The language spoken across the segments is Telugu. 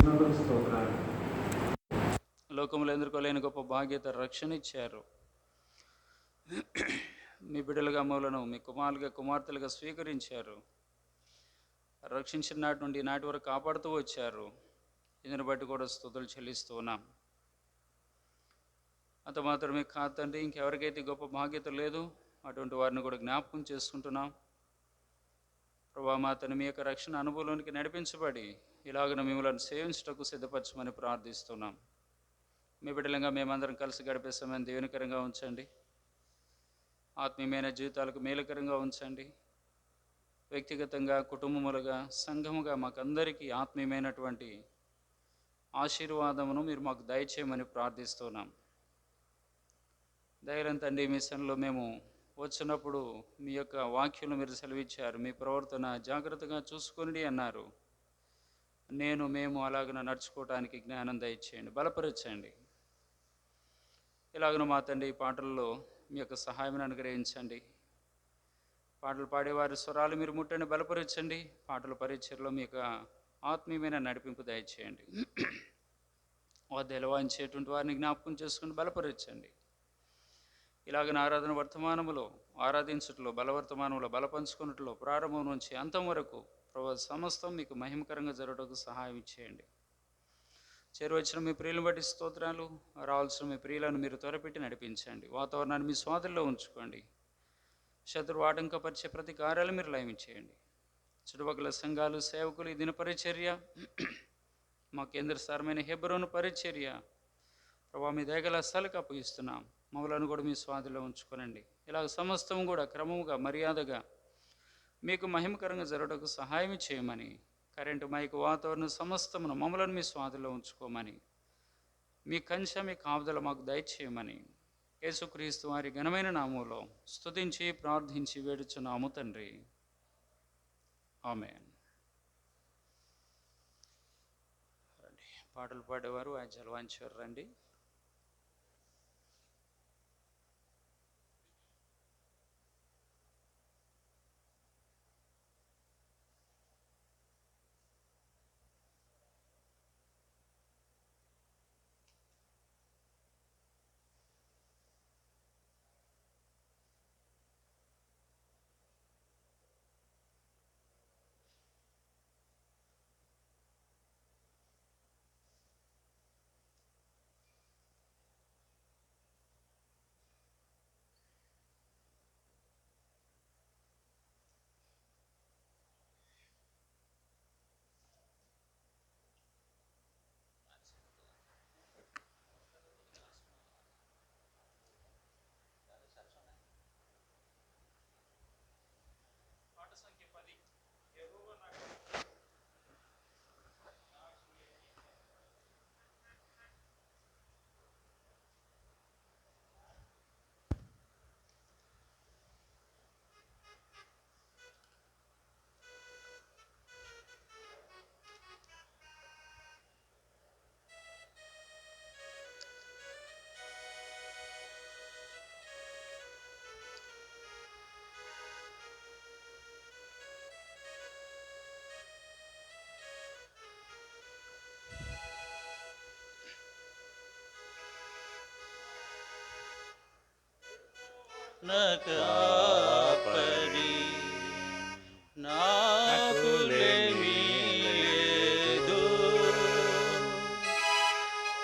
స్తోత్రాలు. లోకములు ఎందుకోలేని గొప్ప బాధ్యత రక్షణ ఇచ్చారు. మీ బిడ్డలుగా మూలను మీ కుమారులుగా కుమార్తెలుగా స్వీకరించారు. రక్షించిన నాటి నుండి నాటి వరకు కాపాడుతూ వచ్చారు. ఇందుని బట్టి కూడా స్తుతులు చెల్లిస్తూ ఉన్నాం. అంత మాత్రమే కాదండి, ఇంకెవరికైతే గొప్ప బాధ్యత లేదు అటువంటి వారిని కూడా జ్ఞాపకం చేసుకుంటున్నాం. ప్రభా మా తను మీ యొక్క రక్షణ అనుభవంలోనికి నడిపించబడి ఇలాగన మిమ్మల్ని సేవించటకు సిద్ధపరచమని ప్రార్థిస్తున్నాం. మీ బిడ్డలంగా మేమందరం కలిసి గడిపే సమయం దీవెనకరంగా ఉంచండి. ఆత్మీయమైన జీవితాలకు మేలుకరంగా ఉంచండి. వ్యక్తిగతంగా, కుటుంబములుగా, సంఘముగా మాకందరికీ ఆత్మీయమైనటువంటి ఆశీర్వాదమును మీరు మాకు దయచేయమని ప్రార్థిస్తున్నాం. దయగల తండ్రి, మీ సన్నిధిలో మేము వచ్చినప్పుడు మీ యొక్క వాక్యం మీరు సెలవిచ్చారు. మీ ప్రవర్తన జాగ్రత్తగా చూసుకొని అన్నారు. మేము అలాగన నడుచుకోవటానికి జ్ఞానం దయచేయండి, బలపరచండి. ఇలాగను మా తండ్రి పాటల్లో మీ యొక్క సహాయం అనుగ్రహించండి. పాటలు పాడేవారి స్వరాలు మీరు ముట్టండి, బలపరచండి. పాటల పరిచయలో మీ యొక్క ఆత్మీయమైన నడిపింపు దయచేయండి. వద్దలు వాయించేటువంటి వారిని జ్ఞాపకం చేసుకుని బలపరచండి. ఇలాగన ఆరాధన వర్తమానములో ఆరాధించట్లో, బలవర్తమానంలో బలపంచుకున్నట్లో ప్రారంభం నుంచి అంతం వరకు ప్రభు సమస్తం మీకు మహిమకరంగా జరగడానికి సహాయం చేయండి. చేరువచ్చిన మీ ప్రియులను బట్టి స్తోత్రాలు. రావాల్సిన మీ ప్రియులను మీరు త్వరపెట్టి నడిపించండి. వాతావరణాన్ని మీ స్వాధీనంలో ఉంచుకోండి. శత్రువు ఆటంకపరిచే ప్రతి కార్యాలు మీరు లయమిచ్చేయండి. చుట్టుపక్కల సంఘాలు, సేవకులు, ఈ దిన పరిచర్య, మా కేంద్ర స్థానమైన హెబ్రోను పరిచర్య ప్రభావ మీ దయగల స్థలకు అప్పగిస్తున్నాం. మమ్మలను కూడా మీ స్వాధీనంలో ఉంచుకోనండి. ఇలాగ సమస్తం కూడా క్రమముగా, మర్యాదగా మీకు మహిమకరంగా జరగడానికి సహాయం చేయమని, కరెంటు, మైకు, వాతావరణం సమస్తమును మమ్మలను మీ స్వాధీనంలో ఉంచుకోమని, మీ కంచె, మీ కాపుదల మాకు దయచేయమని యేసుక్రీస్తు వారి ఘనమైన నామములో స్తుతించి ప్రార్థించి వేడుచున్నాము తండ్రి. ఆమేన్. రండి, పాటలు పాడేవారు వాయిద్యాలు వాయించేవారు రండి. నకాపరి నాకులేమీ లేదు,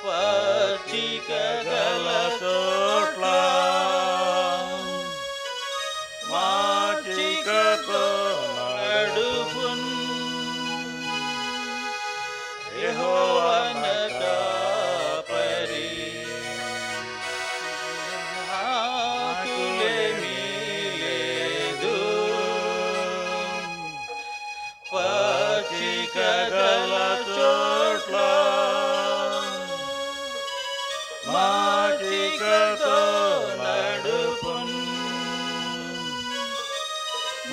పచ్చిక గల చోట్ల మాచికతో నడుపున్. యెహోవా నకాపరి నాకులేమీ లేదు, పచ్చిక గల చోట్ల మాచికతో నడుపున్.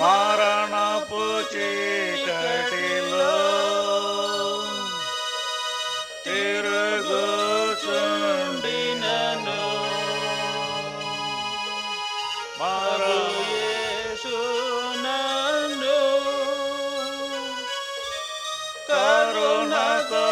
మరణపు చీకటిలో తిరుగుచుండినను మరో యేసు నన్ను కరుణతో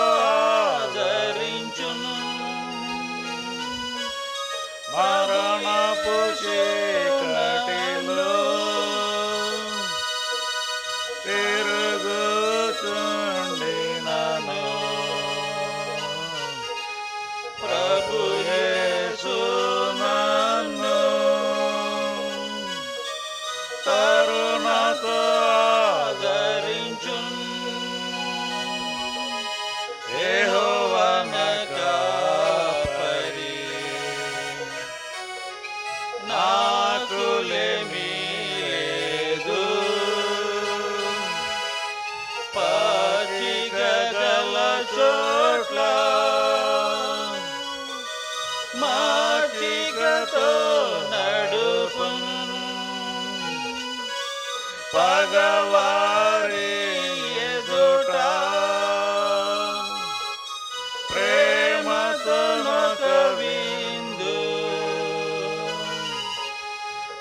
పగవారి ఎదుట ప్రేమతోనొక విందు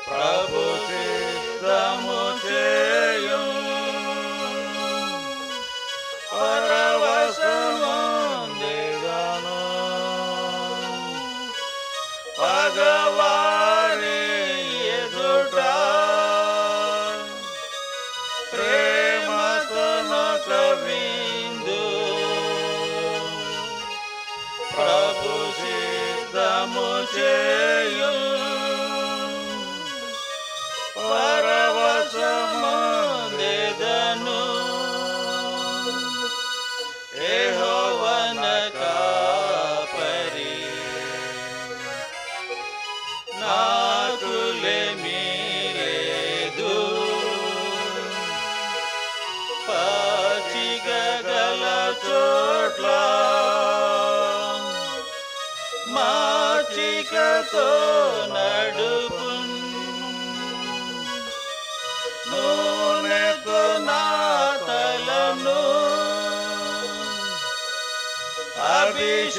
ప్రభు సిద్ధము చేయు పరవశముందెదను పగవారి ఎదుట ప్రేమతోనొక విందు ప్రభు సిద్ధము చేయు పరవశముందెదను యెహోవన కాపరి నాకులేమీ లేదు పచ్చిక గల చోట్ల మాచికతో నడుపు నూనెతో నా తలను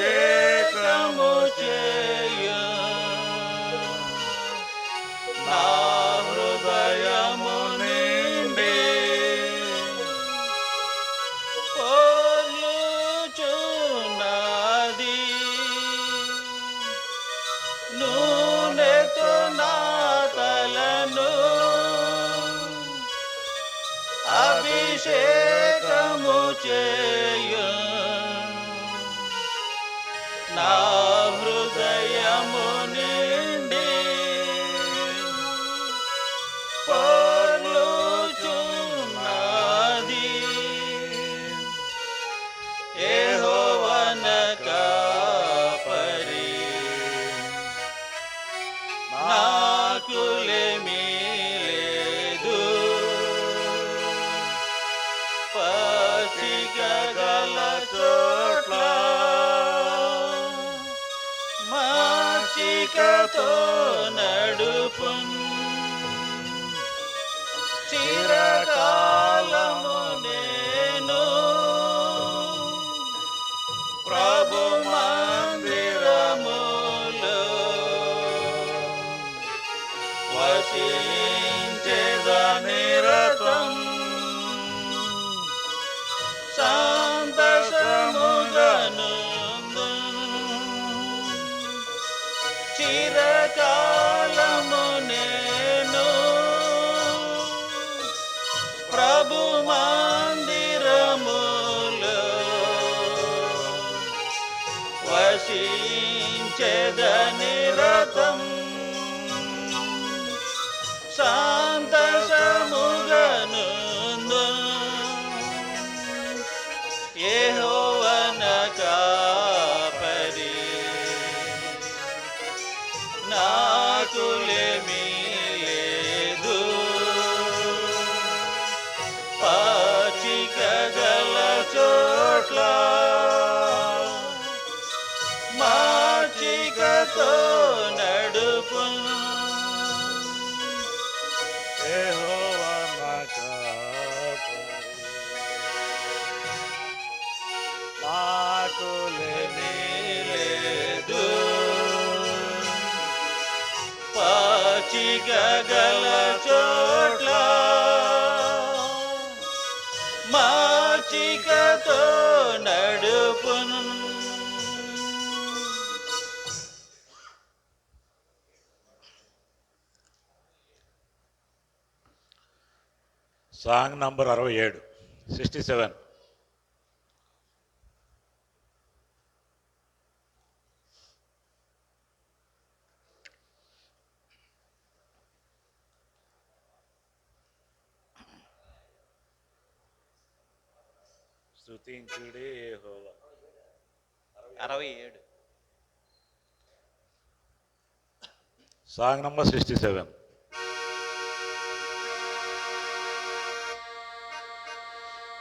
అభిషేకము చేయు నా హృదయము నిండి పొర్లుచున్నది నూనెతో నా తలను అభిషేకము చేయు నా హృదయము నిండి పొర్లుచున్నది యెహోవన కాపరి నాకులేమీ లేదు పచ్చిక గల చోట్ల మాచికతో నడుపు చిరకాలము నేను ప్రభు మందిరములో వసించెదను నిరతం సంతోషముగను చిరకాలము నేను ప్రభు మందిరములో వసించెదను నిరతం సంతోషముగను యెహోవన కాపరి నాకులేమీ లేదు పచ్చిక గల చోట్ల మాచికతో నడుపు యెహోవన కాపరి నాకులేమీ లేదు పచ్చిక గల చోట్ల మాచికతో నడుపును సాంగ్ నంబర్ 67 67. స్తుతించుడే యెహోవా 67. Song number 67.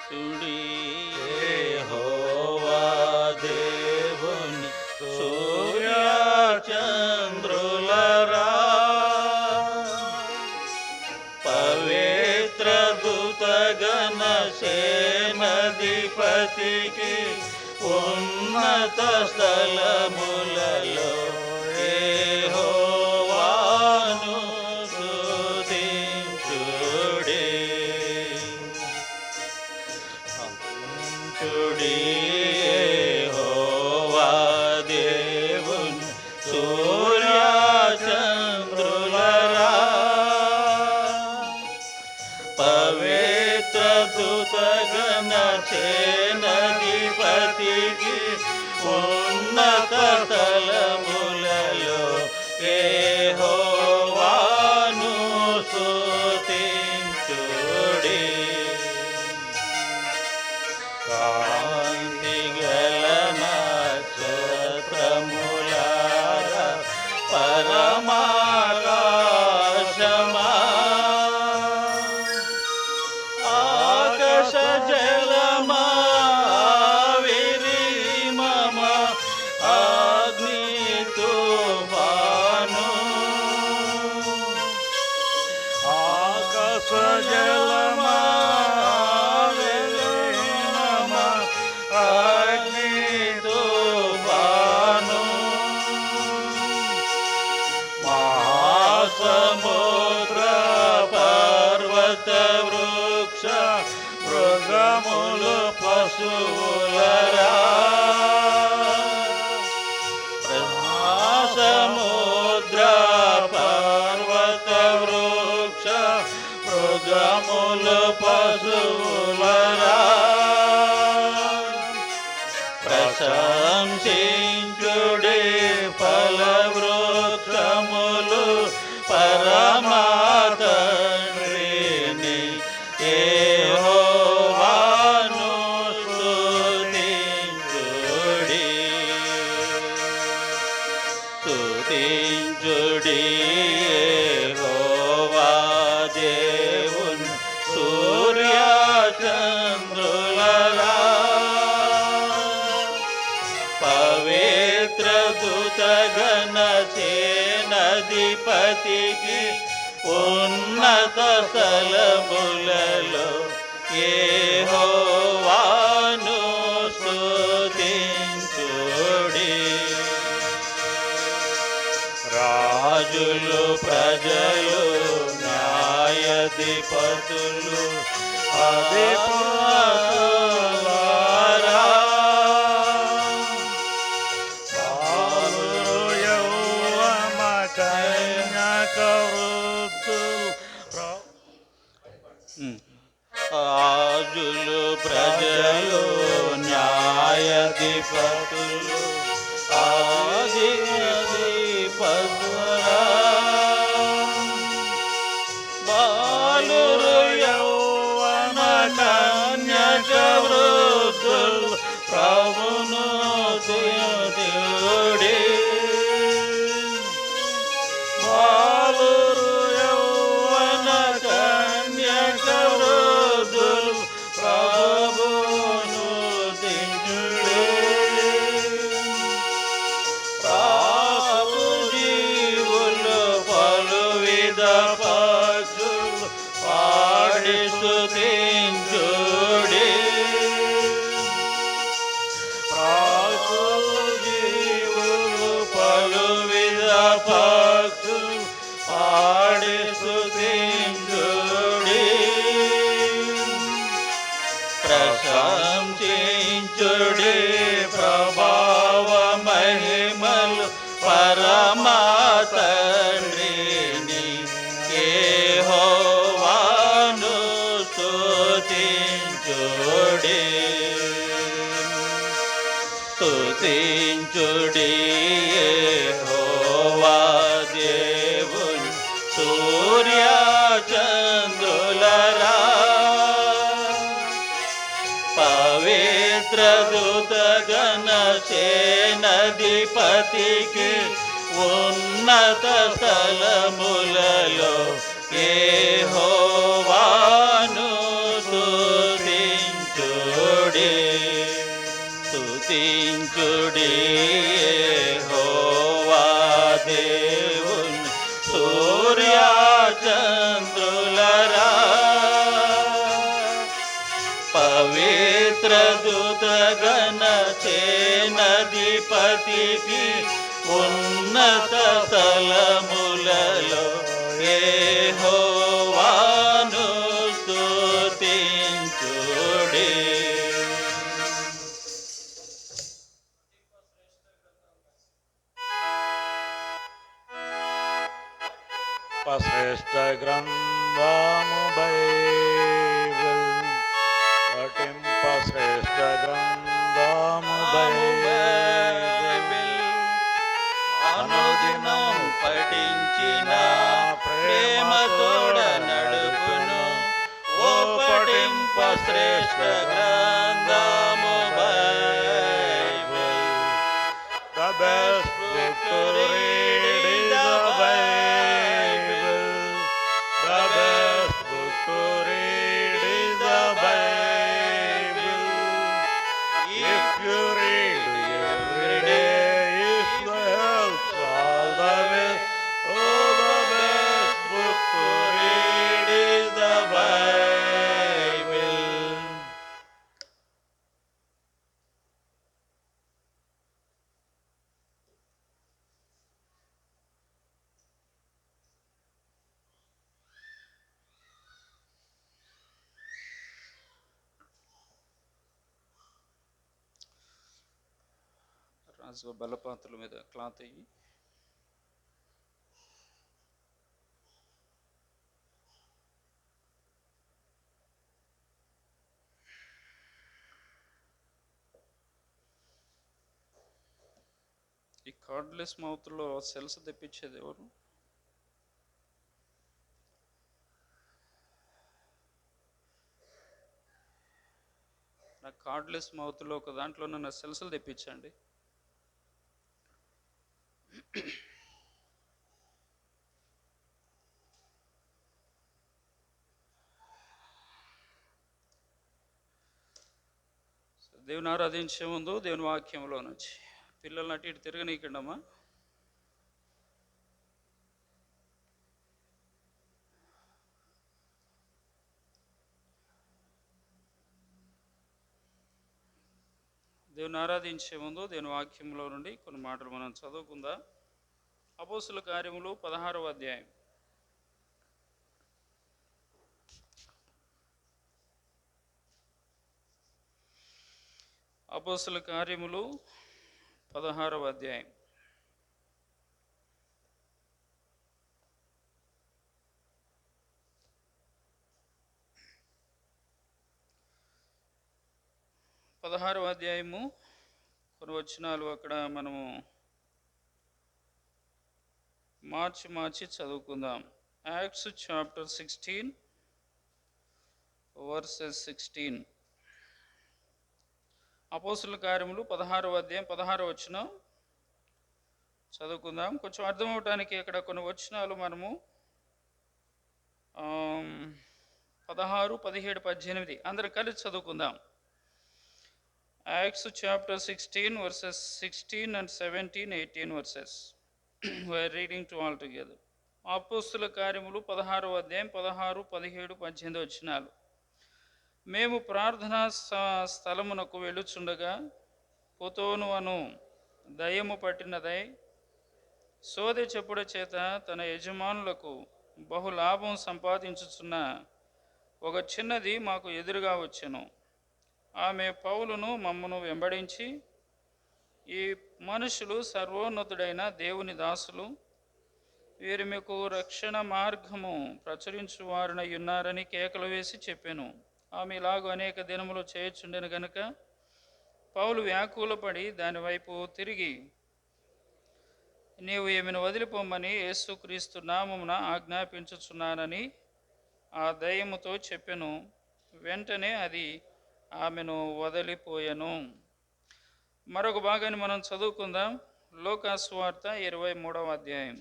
స్తుడి యెహోవా దేవుని సూర్య చంద్రులరా పవిత్ర దూతగణ సేనాధిపతికి ఉన్నత స్థలములలో యెహోవాను స్తుతించుడి. స్తుతించుడి యెహోవా దేవుని సూర్య చంద్రులరా. పవిత్ర దూతగణ సేనాధిపతికి ఉన్నత స్థలములలో యెహోవాను స్తుతించుడి. కాంతి గల నక్షత్రములారా పరమాకాశమా, ఆకాశ జలమా విరిమమ అగ్ని తుఫాను, ఆకాశ జలమా విలీనమ అగ్ని తుఫాను, మహాసముద్ర పర్వత వృక్ష మృగములు పశువులరా. సముద్ర పర్వత వృక్ష మృగములు పశువులరా. ప్రశంసించుడి ఫలవృక్షములు పరమా తండ్రిని యెహోవాను స్తుతించుడి. స్తుతించుడి యెహోవా దేవుని సూర్య చంద్రులరా. పవిత్ర దూతగణ సేనాధిపతికి ఉన్నత స్థలములలో యెహోవాను స్తుతించుడి. రాజులు ప్రజలు న్యాయాధిపతులు అధిపతులారా. బాలురు యౌవన కన్యక వృద్ధులు రాజులు ప్రజలు న్యాయాధిపతులు అధిపతులారా. బాలురు యౌవన కన్యక వృద్ధులు ప్రభును స్తుతించుడి. బాలురు యౌవన కన్యక వృద్ధులు ప్రభును స్తుతించుడి. ప్రభు జీవులు పలువిధ పక్షులు పాడి స్తుతించుడి. ప్రభు జీవులు పలువిధ పక్షులు పాడి స్తుతించుడి. ప్రశంసించుడి ప్రభావ మహిమలు పరమా తండ్రిని యెహోవాను స్తుతించుడి. స్తుతించుడి యెహోవా దేవుని సూర్య చంద్రులరా. పవిత్ర దూతగణ సేనాధిపతికి ఉన్నత స్థలములలో యెహోవాను స్తుతించుడి. స్తుతించుడి యెహోవా దేవుని సూర్య చంద్రులరా. పవిత్ర దూతగణ సేనాధిపతికి ఉన్నత స్థలములలో యెహోవాను స్తుతించుడి. శ్రేష్ఠ గ్రంథము బైబిల్ పఠింప శ్రేష్ఠ గ్రంథము బైబిల్ అనుదినం పఠించిన ప్రేమతోడ నడుపును ఓ పఠింప శ్రేష్ఠ గ్రంథము Bible. The best book to read is the Bible. The best book to read is the Bible. If you read every day, it helps all the way. Oh, the best book to read is the Bible. రాజు బలపాత్రల మీద క్లాత్ అయ్యి ఈ కార్డ్లెస్ మౌత్లో సెల్స్ తెప్పించేది ఎవరు? నా కార్డ్లెస్ మౌత్లో ఒక దాంట్లో నా సెల్స్లు తెప్పించండి. దేవుని ఆరాధించే ముందు దేవుని వాక్యంలో నుంచి పిల్లల్ని అటు ఇటు తిరగనీయకండమ్మా. దేవుని ఆరాధించే ముందు దేవుని వాక్యంలో నుండి కొన్ని మాటలు మనం చదువుకుందాం. అపోస్తుల కార్యములు 16వ అధ్యాయం. అపోస్తుల కార్యములు 16వ అధ్యాయం. అధ్యాయము కొన్ని వచనాలు అక్కడ మనము మార్చి చదువుకుందాం. Acts chapter 16 versus 16. అపోస్తుల కార్యములు 16వ అధ్యాయం 16వ వచనం చదువుకుందాం. కొంచెం అర్థం అవటానికి ఇక్కడ కొన్ని వచనాలు మనము 16, 17, 18 అందరు కలిసి చదువుకుందాం. Acts chapter 16 verses 16 and 17, 18 verses. We are reading to all together. అపోస్తుల కార్యములు 16వ అధ్యాయం 16, 17, 18 వచనాలు. మేము ప్రార్థనా స్థలమునకు వెళ్ళుచుండగా పుతోను అను దయ్యము పట్టినదై సోదె చెప్పుడ చేత తన యజమానులకు బహులాభం సంపాదించుచున్న ఒక చిన్నది మాకు ఎదురుగా వచ్చెను. ఆమె పౌలును మమ్మను వెంబడించి, ఈ మనుషులు సర్వోన్నతుడైన దేవుని దాసులు, వీరు మీకు రక్షణ మార్గము ప్రచురించు వారినై ఉన్నారని కేకలు వేసి చెప్పాను. ఆమె ఇలాగూ అనేక దినములు చేయుచుండెను గనుక పౌలు వ్యాకులపడి దాని వైపు తిరిగి, నీవు ఈమెను వదిలిపోమ్మని యేసుక్రీస్తు నామమున ఆజ్ఞాపించుచున్నానని ఆ దయ్యముతో చెప్పెను. వెంటనే అది ఆమెను వదిలిపోయెను. మరొక భాగాన్ని మనం చదువుకుందాం. లూకాసు వార్త 23వ అధ్యాయం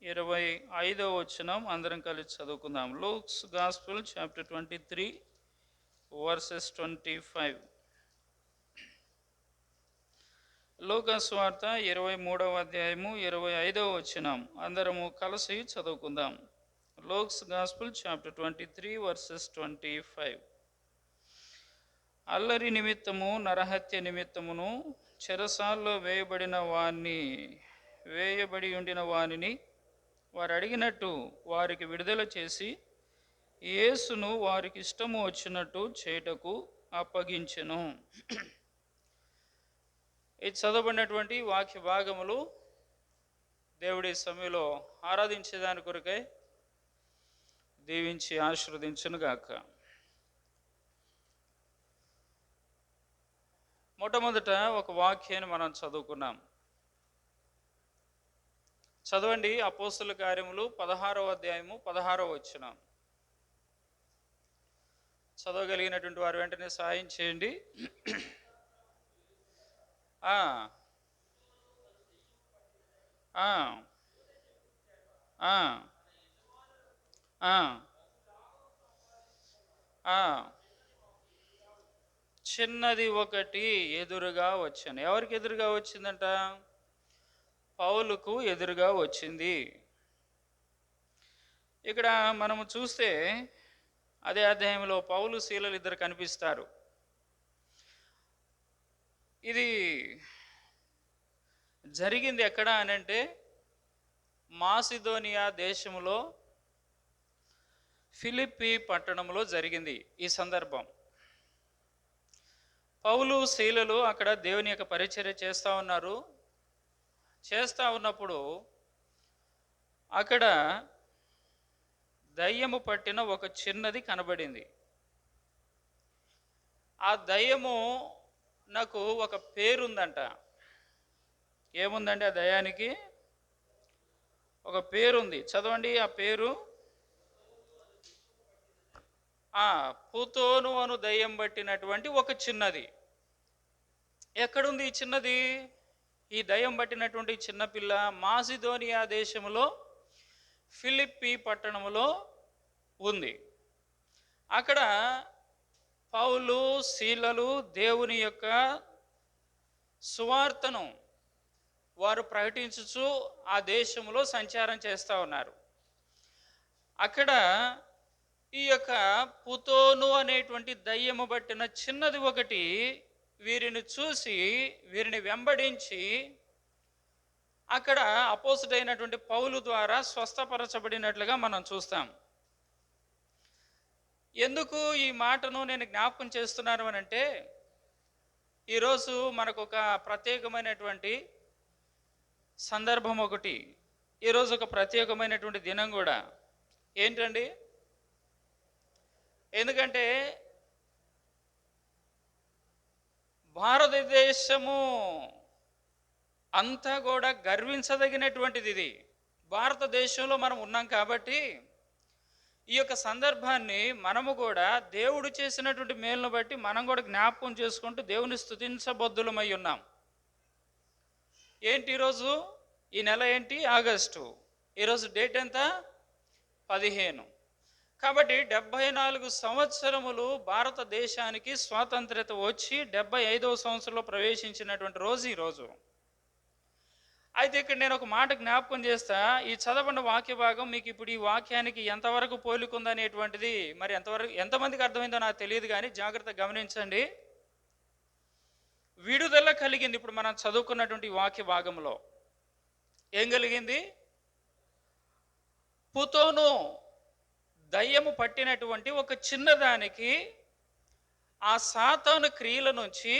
25వ వచనం అందరం కలిసి చదువుకుందాం. Luke's gospel chapter 23 versus 25. లూకాసు వార్త 23వ అధ్యాయము 25వ వచనం అందరము కలిసి చదువుకుందాం. Luke's gospel chapter 23 versus 25. అల్లరి నిమిత్తము నరహత్య నిమిత్తమును చెరసాల్లో వేయబడి ఉండిన వానిని వారు అడిగినట్టు వారికి విడుదల చేసి యేసును వారికి ఇష్టము వచ్చినట్టు చేయుటకు అప్పగించెను. ఈ చదవబడినటువంటి వాక్య భాగములు దేవుడి సమయంలో ఆరాధించేదాని కొరకై దీవించి ఆశీర్వదించును గాక. మొట్టమొదట ఒక వాక్యాన్ని మనం చదువుకున్నాం. చదవండి. అపోస్తుల కార్యములు 16వ అధ్యాయము 16వ వచనం. చదవగలిగినటువంటి వారు వెంటనే సహాయం చేయండి. ఆ ఆ ఆ ఆ చిన్నది ఒకటి ఎదురుగా వచ్చాను. ఎవరికి ఎదురుగా వచ్చిందంట? పౌలుకు ఎదురుగా వచ్చింది. ఇక్కడ మనము చూస్తే అదే అధ్యాయంలో పౌలు శీలలు ఇద్దరు కనిపిస్తారు. ఇది జరిగింది ఎక్కడ అనంటే మాసిదోనియా దేశంలో ఫిలిప్పి పట్టణంలో జరిగింది ఈ సందర్భం. పౌలు శీలలు అక్కడ దేవుని యొక్క పరిచర్య చేస్తూ ఉన్నారు. చేస్తూ ఉన్నప్పుడు అక్కడ దయ్యము పట్టిన ఒక చిన్నది కనబడింది. ఆ దయ్యము నాకు ఒక పేరుందంట. ఏముందంటే ఆ దయ్యానికి ఒక పేరుంది. చదవండి. ఆ పేరు పుతోను అను దయ్యం పట్టినటువంటి ఒక చిన్నది. ఎక్కడుంది ఈ చిన్నది? ఈ దయ్యం పట్టినటువంటి చిన్నపిల్ల మాసిదోనియా దేశంలో ఫిలిప్పి పట్టణంలో ఉంది. అక్కడ పౌలు శీలలు దేవుని యొక్క సువార్తను వారు ప్రకటించుచు ఆ దేశంలో సంచారం చేస్తూ ఉన్నారు. అక్కడ ఈ యొక్క పుతోను అనేటువంటి దయ్యము పట్టిన చిన్నది ఒకటి వీరిని చూసి వీరిని వెంబడించి అక్కడ అపోస్తుడైనటువంటి పౌలు ద్వారా స్వస్థపరచబడినట్లుగా మనం చూస్తాం. ఎందుకు ఈ మాటను నేను జ్ఞాపకం చేస్తున్నాను అనంటే, ఈరోజు మనకు ఒక ప్రత్యేకమైనటువంటి సందర్భం ఒకటి, ఈరోజు ఒక ప్రత్యేకమైనటువంటి దినం కూడా. ఏంటండి? ఎందుకంటే భారతదేశము అంతా కూడా గర్వించదగినటువంటిది ఇది. భారతదేశంలో మనం ఉన్నాం కాబట్టి ఈ యొక్క సందర్భాన్ని మనము కూడా దేవుడు చేసినటువంటి మేలును బట్టి మనం కూడా జ్ఞాపకం చేసుకుంటూ దేవుని స్తుతించబద్దులమై ఉన్నాం. ఏంటి ఈరోజు? ఈ నెల ఏంటి? ఆగస్టు. ఈరోజు డేట్ ఎంత? 15. కాబట్టి 74 సంవత్సరములు భారతదేశానికి స్వాతంత్ర్యత వచ్చి 75వ సంవత్సరంలో ప్రవేశించినటువంటి రోజు ఈరోజు. అయితే ఇక్కడ నేను ఒక మాట జ్ఞాపకం చేస్తా. ఈ చదవబడిన వాక్య భాగం మీకు ఇప్పుడు ఈ వాక్యానికి ఎంతవరకు పోలికుందనేటువంటిది మరి ఎంతమందికి అర్థమైందో నాకు తెలియదు, కానీ జాగ్రత్తగా గమనించండి. విడుదల కలిగింది ఇప్పుడు మనం చదువుకున్నటువంటి వాక్య భాగంలో. ఏం కలిగింది? పుతోను దయ్యము పట్టినటువంటి ఒక చిన్నదానికి ఆ సాతాను క్రియల నుంచి,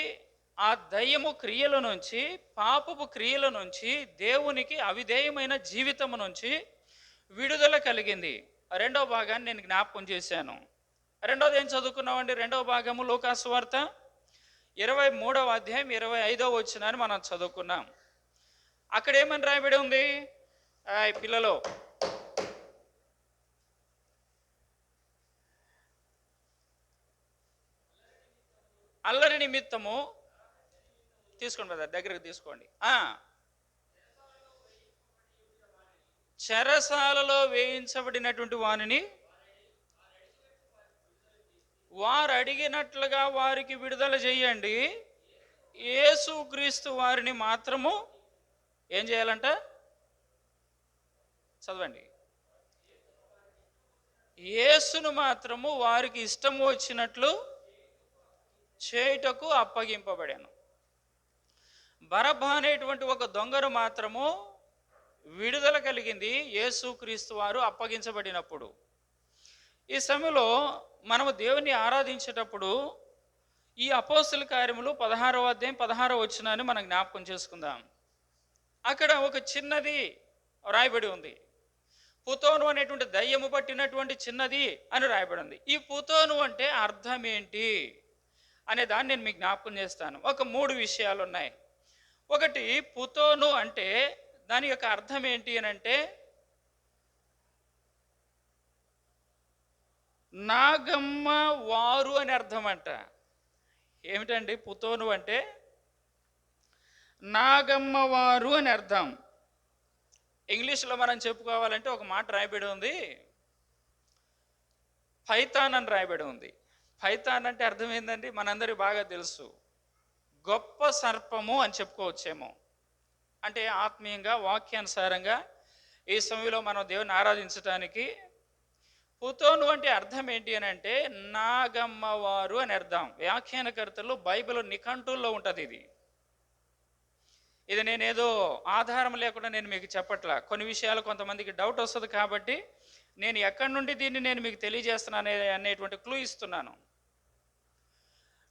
ఆ దయ్యము క్రియల నుంచి, పాపపు క్రియల నుంచి, దేవునికి అవిధేయమైన జీవితము నుంచి విడుదల కలిగింది. రెండవ భాగాన్ని నేను జ్ఞాపకం చేశాను. రెండవది ఏం చదువుకున్నామండి? రెండవ భాగము లూకాసు వార్త 23వ అధ్యాయం 25వ వచనాన్ని మనం చదువుకున్నాం. అక్కడ ఏమని రాయబడి ఉంది? పిల్లలు అల్లరి నిమిత్తము తీసుకోండి బ్రదర్, దగ్గరకు తీసుకోండి. చెరసాలలో వేయించబడినటువంటి వానిని వారు అడిగినట్లుగా వారికి విడుదల చేయండి. యేసుక్రీస్తు వారిని మాత్రము ఏం చేయాలంట? చదవండి. యేసును మాత్రము వారికి ఇష్టము వచ్చినట్లు చేయుటకు అప్పగింపబడాను. బరబ్బా అనేటువంటి ఒక దొంగను మాత్రము విడుదల కలిగింది యేసుక్రీస్తు వారు అప్పగించబడినప్పుడు. ఈ సమయంలో మనము దేవుని ఆరాధించేటప్పుడు ఈ అపోస్తల కార్యములు 16వ అధ్యాయం 16వ వచనాన్ని మనం జ్ఞాపకం చేసుకుందాం. అక్కడ ఒక చిన్నది రాయబడి ఉంది. పుతోను అనేటువంటి దయ్యము పట్టినటువంటి చిన్నది అని రాయబడి ఉంది. ఈ పుతోను అంటే అర్థం ఏంటి అనే దాన్ని నేను మీకు జ్ఞాపకం చేస్తాను. ఒక 3 విషయాలు ఉన్నాయి. ఒకటి, పుతోను అంటే దాని యొక్క అర్థం ఏంటి అని అంటే నాగమ్మ వారు అని అర్థం అంట. ఏమిటండి పుతోను అంటే? నాగమ్మ వారు అని అర్థం. ఇంగ్లీష్లో మనం చెప్పుకోవాలంటే ఒక మాట రాయబడి ఉంది, పైథాన్ అని రాయబడి ఉంది. పైథాన్ అంటే అర్థం ఏంటండి? మనందరికీ బాగా తెలుసు, గొప్ప సర్పము అని చెప్పుకోవచ్చేమో. అంటే ఆత్మీయంగా వాక్యానుసారంగా ఈ సమయంలో మనం దేవుని ఆరాధించడానికి పుతోను అంటే అర్థం ఏంటి అని అంటే నాగమ్మవారు అని అర్థం. వ్యాఖ్యానకర్తలు బైబిల్ నిఘంటువుల్లో ఉంటుంది. ఇది నేనేదో ఆధారం లేకుండా నేను మీకు చెప్పట్లా. కొన్ని విషయాలు కొంతమందికి డౌట్ వస్తుంది కాబట్టి నేను ఎక్కడి నుండి దీన్ని నేను మీకు తెలియజేస్తున్నాను అనేటువంటి క్లూ ఇస్తున్నాను.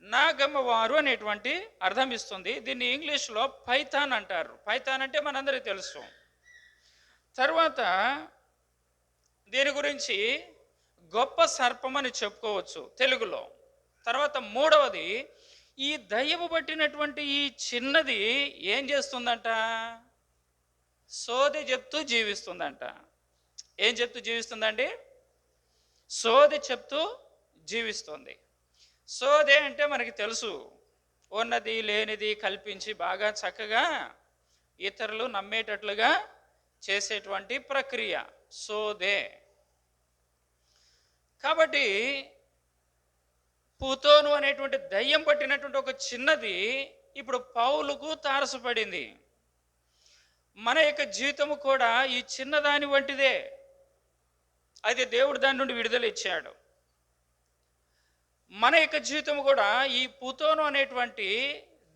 నాగమ్మవారు అనేటువంటి అర్థం ఇస్తుంది. దీన్ని ఇంగ్లీష్లో పైథాన్ అంటారు. పైథాన్ అంటే మనందరికీ తెలుసు. తర్వాత దీని గురించి గొప్ప సర్పం అని చెప్పుకోవచ్చు తెలుగులో. తర్వాత మూడవది, ఈ దయ్యము పట్టినటువంటి ఈ చిన్నది ఏం చేస్తుందంట? సోది చెప్తూ జీవిస్తుందంట. ఏం చెప్తూ జీవిస్తుందండి? సోది చెప్తూ జీవిస్తుంది. సోదే అంటే మనకి తెలుసు, ఉన్నది లేనిది కల్పించి బాగా చక్కగా ఇతరులు నమ్మేటట్లుగా చేసేటువంటి ప్రక్రియ సోదే. కాబట్టి పుతోను అనేటువంటి దయ్యం పట్టినటువంటి ఒక చిన్నది ఇప్పుడు పౌలుకు తారసపడింది. మన యొక్క జీవితము కూడా ఈ చిన్నదాని వంటిదే. అయితే దేవుడు దాని నుండి విడుదల ఇచ్చాడు. మన యొక్క జీవితం కూడా ఈ పుతోను అనేటువంటి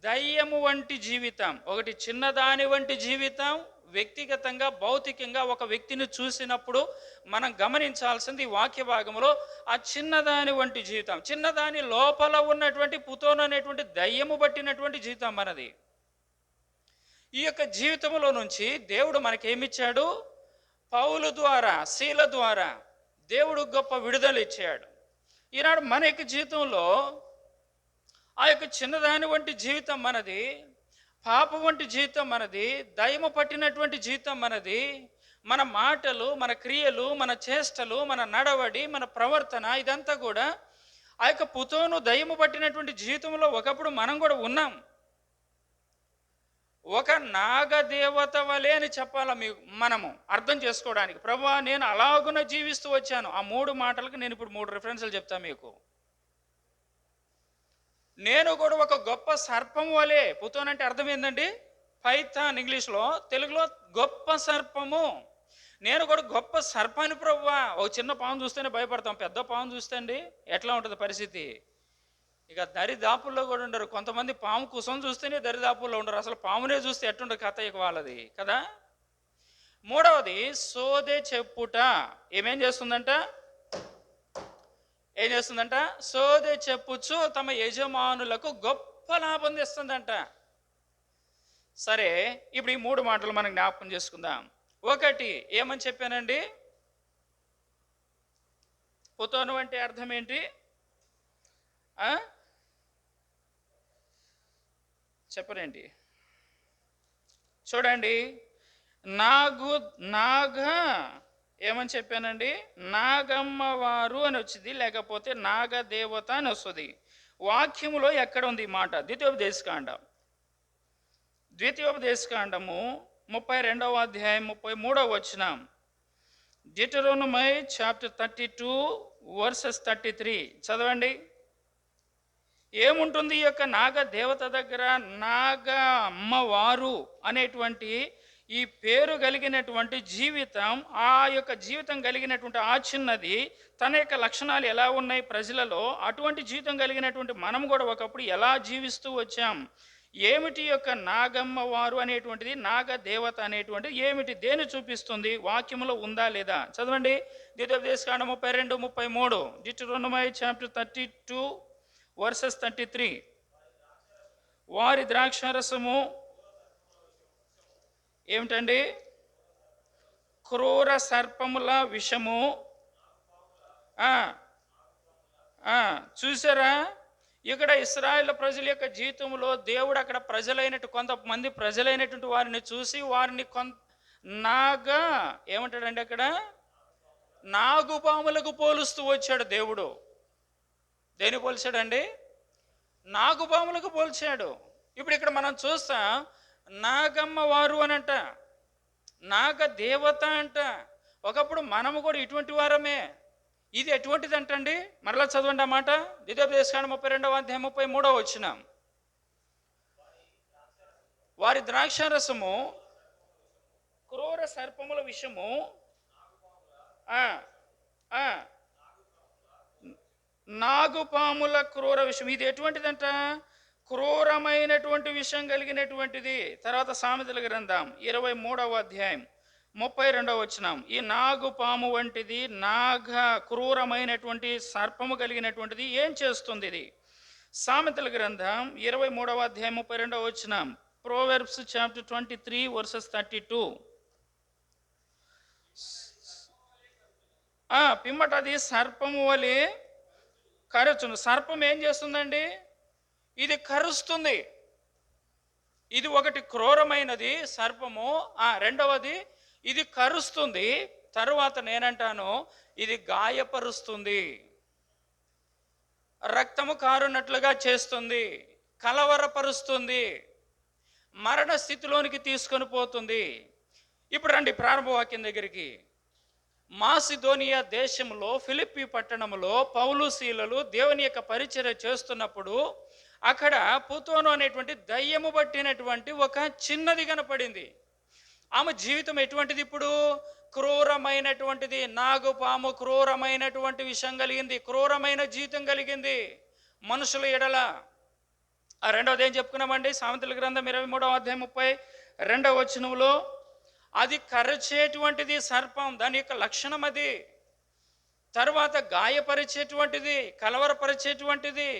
దయ్యము వంటి జీవితం, ఒకటి చిన్నదాని వంటి జీవితం. వ్యక్తిగతంగా భౌతికంగా ఒక వ్యక్తిని చూసినప్పుడు మనం గమనించాల్సింది ఈ వాక్య భాగంలో ఆ చిన్నదాని వంటి జీవితం, చిన్నదాని లోపల ఉన్నటువంటి పుతోను అనేటువంటి దయ్యము పట్టినటువంటి జీవితం మనది. ఈ యొక్క జీవితంలో నుంచి దేవుడు మనకేమిచ్చాడు? పౌలు ద్వారా, శీల ద్వారా దేవుడు గొప్ప విడుదల ఇచ్చాడు. ఈనాడు మన యొక్క జీవితంలో ఆ యొక్క చిన్నదాని వంటి జీవితం మనది, పాపం వంటి జీవితం మనది, దయ్యము పట్టినటువంటి జీవితం మనది. మన మాటలు, మన క్రియలు, మన చేష్టలు, మన నడవడి, మన ప్రవర్తన ఇదంతా కూడా ఆ యొక్క పుతోను దయ్యము పట్టినటువంటి జీవితంలో ఒకప్పుడు మనం కూడా ఉన్నాం. ఒక నాగదేవత వలె అని చెప్పాలా మనము అర్థం చేసుకోవడానికి. ప్రభువా నేను అలాగున జీవిస్తూ వచ్చాను. ఆ 3 మాటలకు నేను ఇప్పుడు 3 రిఫరెన్సులు చెప్తాను మీకు. నేను కూడా ఒక గొప్ప సర్పం వలె. పుతోన్ అంటే అర్థం ఏంటండి? పైథాన్ ఇంగ్లీష్లో, తెలుగులో గొప్ప సర్పము. నేను కూడా గొప్ప సర్పాన్ని ప్రభువా. ఒక చిన్న పాము చూస్తేనే భయపడతాం, పెద్ద పాము చూస్తే అండి ఎట్లా ఉంటుంది పరిస్థితి? ఇక దరిదాపుల్లో కూడా ఉండరు. కొంతమంది పాము కుసం చూస్తేనే దరిదాపుల్లో ఉండరు. అసలు పామునే చూస్తే ఎట్టుండదు కథ ఇక వాళ్ళది కదా. మూడవది, సోదే చెప్పుట. ఏమేం చేస్తుందంట? ఏం చేస్తుందంట? సోదే చెప్పుచు తమ యజమానులకు గొప్ప లాభం తెస్తుందంట. సరే, ఇప్పుడు ఈ 3 మాటలు మనం జ్ఞాపకం చేసుకుందాం. ఒకటి, ఏమని చెప్పానండి? పుతోను అంటే అర్థం ఏంటి? చెప్పరేంటి? చూడండి, ఏమని చెప్పానండి? నాగమ్మవారు అని వచ్చింది, లేకపోతే నాగదేవత అని వస్తుంది. వాక్యములో ఎక్కడ ఉంది ఈ మాట? ద్వితీయోపదేశకాండము 32వ అధ్యాయం 33వ వచనం. డిటరోనమీ చాప్టర్ 32 వర్సెస్ 33 చదవండి. ఏముంటుంది ఈ యొక్క నాగదేవత దగ్గర? నాగ అమ్మవారు అనేటువంటి ఈ పేరు కలిగినటువంటి జీవితం, ఆ యొక్క జీవితం కలిగినటువంటి ఆ చిన్నది తన యొక్క లక్షణాలు ఎలా ఉన్నాయి ప్రజలలో, అటువంటి జీవితం కలిగినటువంటి మనం కూడా ఒకప్పుడు ఎలా జీవిస్తూ వచ్చాం, ఏమిటి యొక్క నాగమ్మ వారు అనేటువంటిది, నాగ దేవత అనేటువంటిది ఏమిటి, దేని చూపిస్తుంది, వాక్యంలో ఉందా లేదా? చదవండి. ద్వితీయోపదేశకాండం 32:33, Deuteronomy chapter 32 verses 33. వారి ద్రాక్షారసము ఏమిటండి? క్రూర సర్పముల విషము. చూసారా, ఇక్కడ ఇశ్రాయేలు ప్రజల యొక్క జీవితంలో దేవుడు అక్కడ కొంతమంది ప్రజలైనటువంటి వారిని చూసి వారిని ఏమంటాడండి అక్కడ? నాగుపాములకు పోలుస్తూ వచ్చాడు దేవుడు. దేని పోల్చాడండి? నాగుపాములకు పోల్చాడు. ఇప్పుడు ఇక్కడ మనం చూస్తాం, నాగమ్మ వారు అనంట, నాగ దేవత అంట. ఒకప్పుడు మనము కూడా ఇటువంటి వారమే. ఇది ఎటువంటిది అంటండి? మరలా చదవండి ఆ మాట. ద్వితీయోపదేశకాండం 32:33. వారి ద్రాక్షారసము క్రూర సర్పముల విషము, నాగుపాముల క్రూర విషయం. ఇది ఎటువంటిదంట? క్రూరమైనటువంటి విషయం కలిగినటువంటిది. తర్వాత సామెతల గ్రంథం 23:32. ఈ నాగుపాము వంటిది, క్రూరమైనటువంటి సర్పము కలిగినటువంటిది ఏం చేస్తుంది ఇది? సామెతల గ్రంథం 23:32. Proverbs chapter 23 verses 32. పిమ్మట అది సర్పము వలె కరుచును. సర్పం ఏం చేస్తుందండి? ఇది కరుస్తుంది. ఇది ఒకటి క్రూరమైనది సర్పము. రెండవది ఇది కరుస్తుంది. తరువాత నేనంటాను, ఇది గాయపరుస్తుంది, రక్తము కారునట్లుగా చేస్తుంది, కలవరపరుస్తుంది, మరణ స్థితిలోనికి తీసుకొని పోతుంది. ఇప్పుడు రండి ప్రారంభవాక్యం దగ్గరికి. మాసిదోనియా దేశంలో ఫిలిప్పి పట్టణంలో పౌలు శీలలు దేవుని యొక్క పరిచర్య చేస్తున్నప్పుడు అక్కడ పుతోను అనేటువంటి దయ్యము పట్టినటువంటి ఒక చిన్నది కనపడింది. ఆమె జీవితం ఎటువంటిది? ఇప్పుడు క్రూరమైనటువంటిది. నాగుపాము క్రూరమైనటువంటి విషయం కలిగింది, క్రూరమైన జీవితం కలిగింది మనుషుల ఎడల. రెండవది ఏం చెప్పుకున్నామండి? సామెతల గ్రంథం 23:32 అది కరచేటువంటిది సర్పం, దాని యొక్క లక్షణం అది. తర్వాత గాయపరిచేటువంటిది, కలవరపరిచేటువంటిది,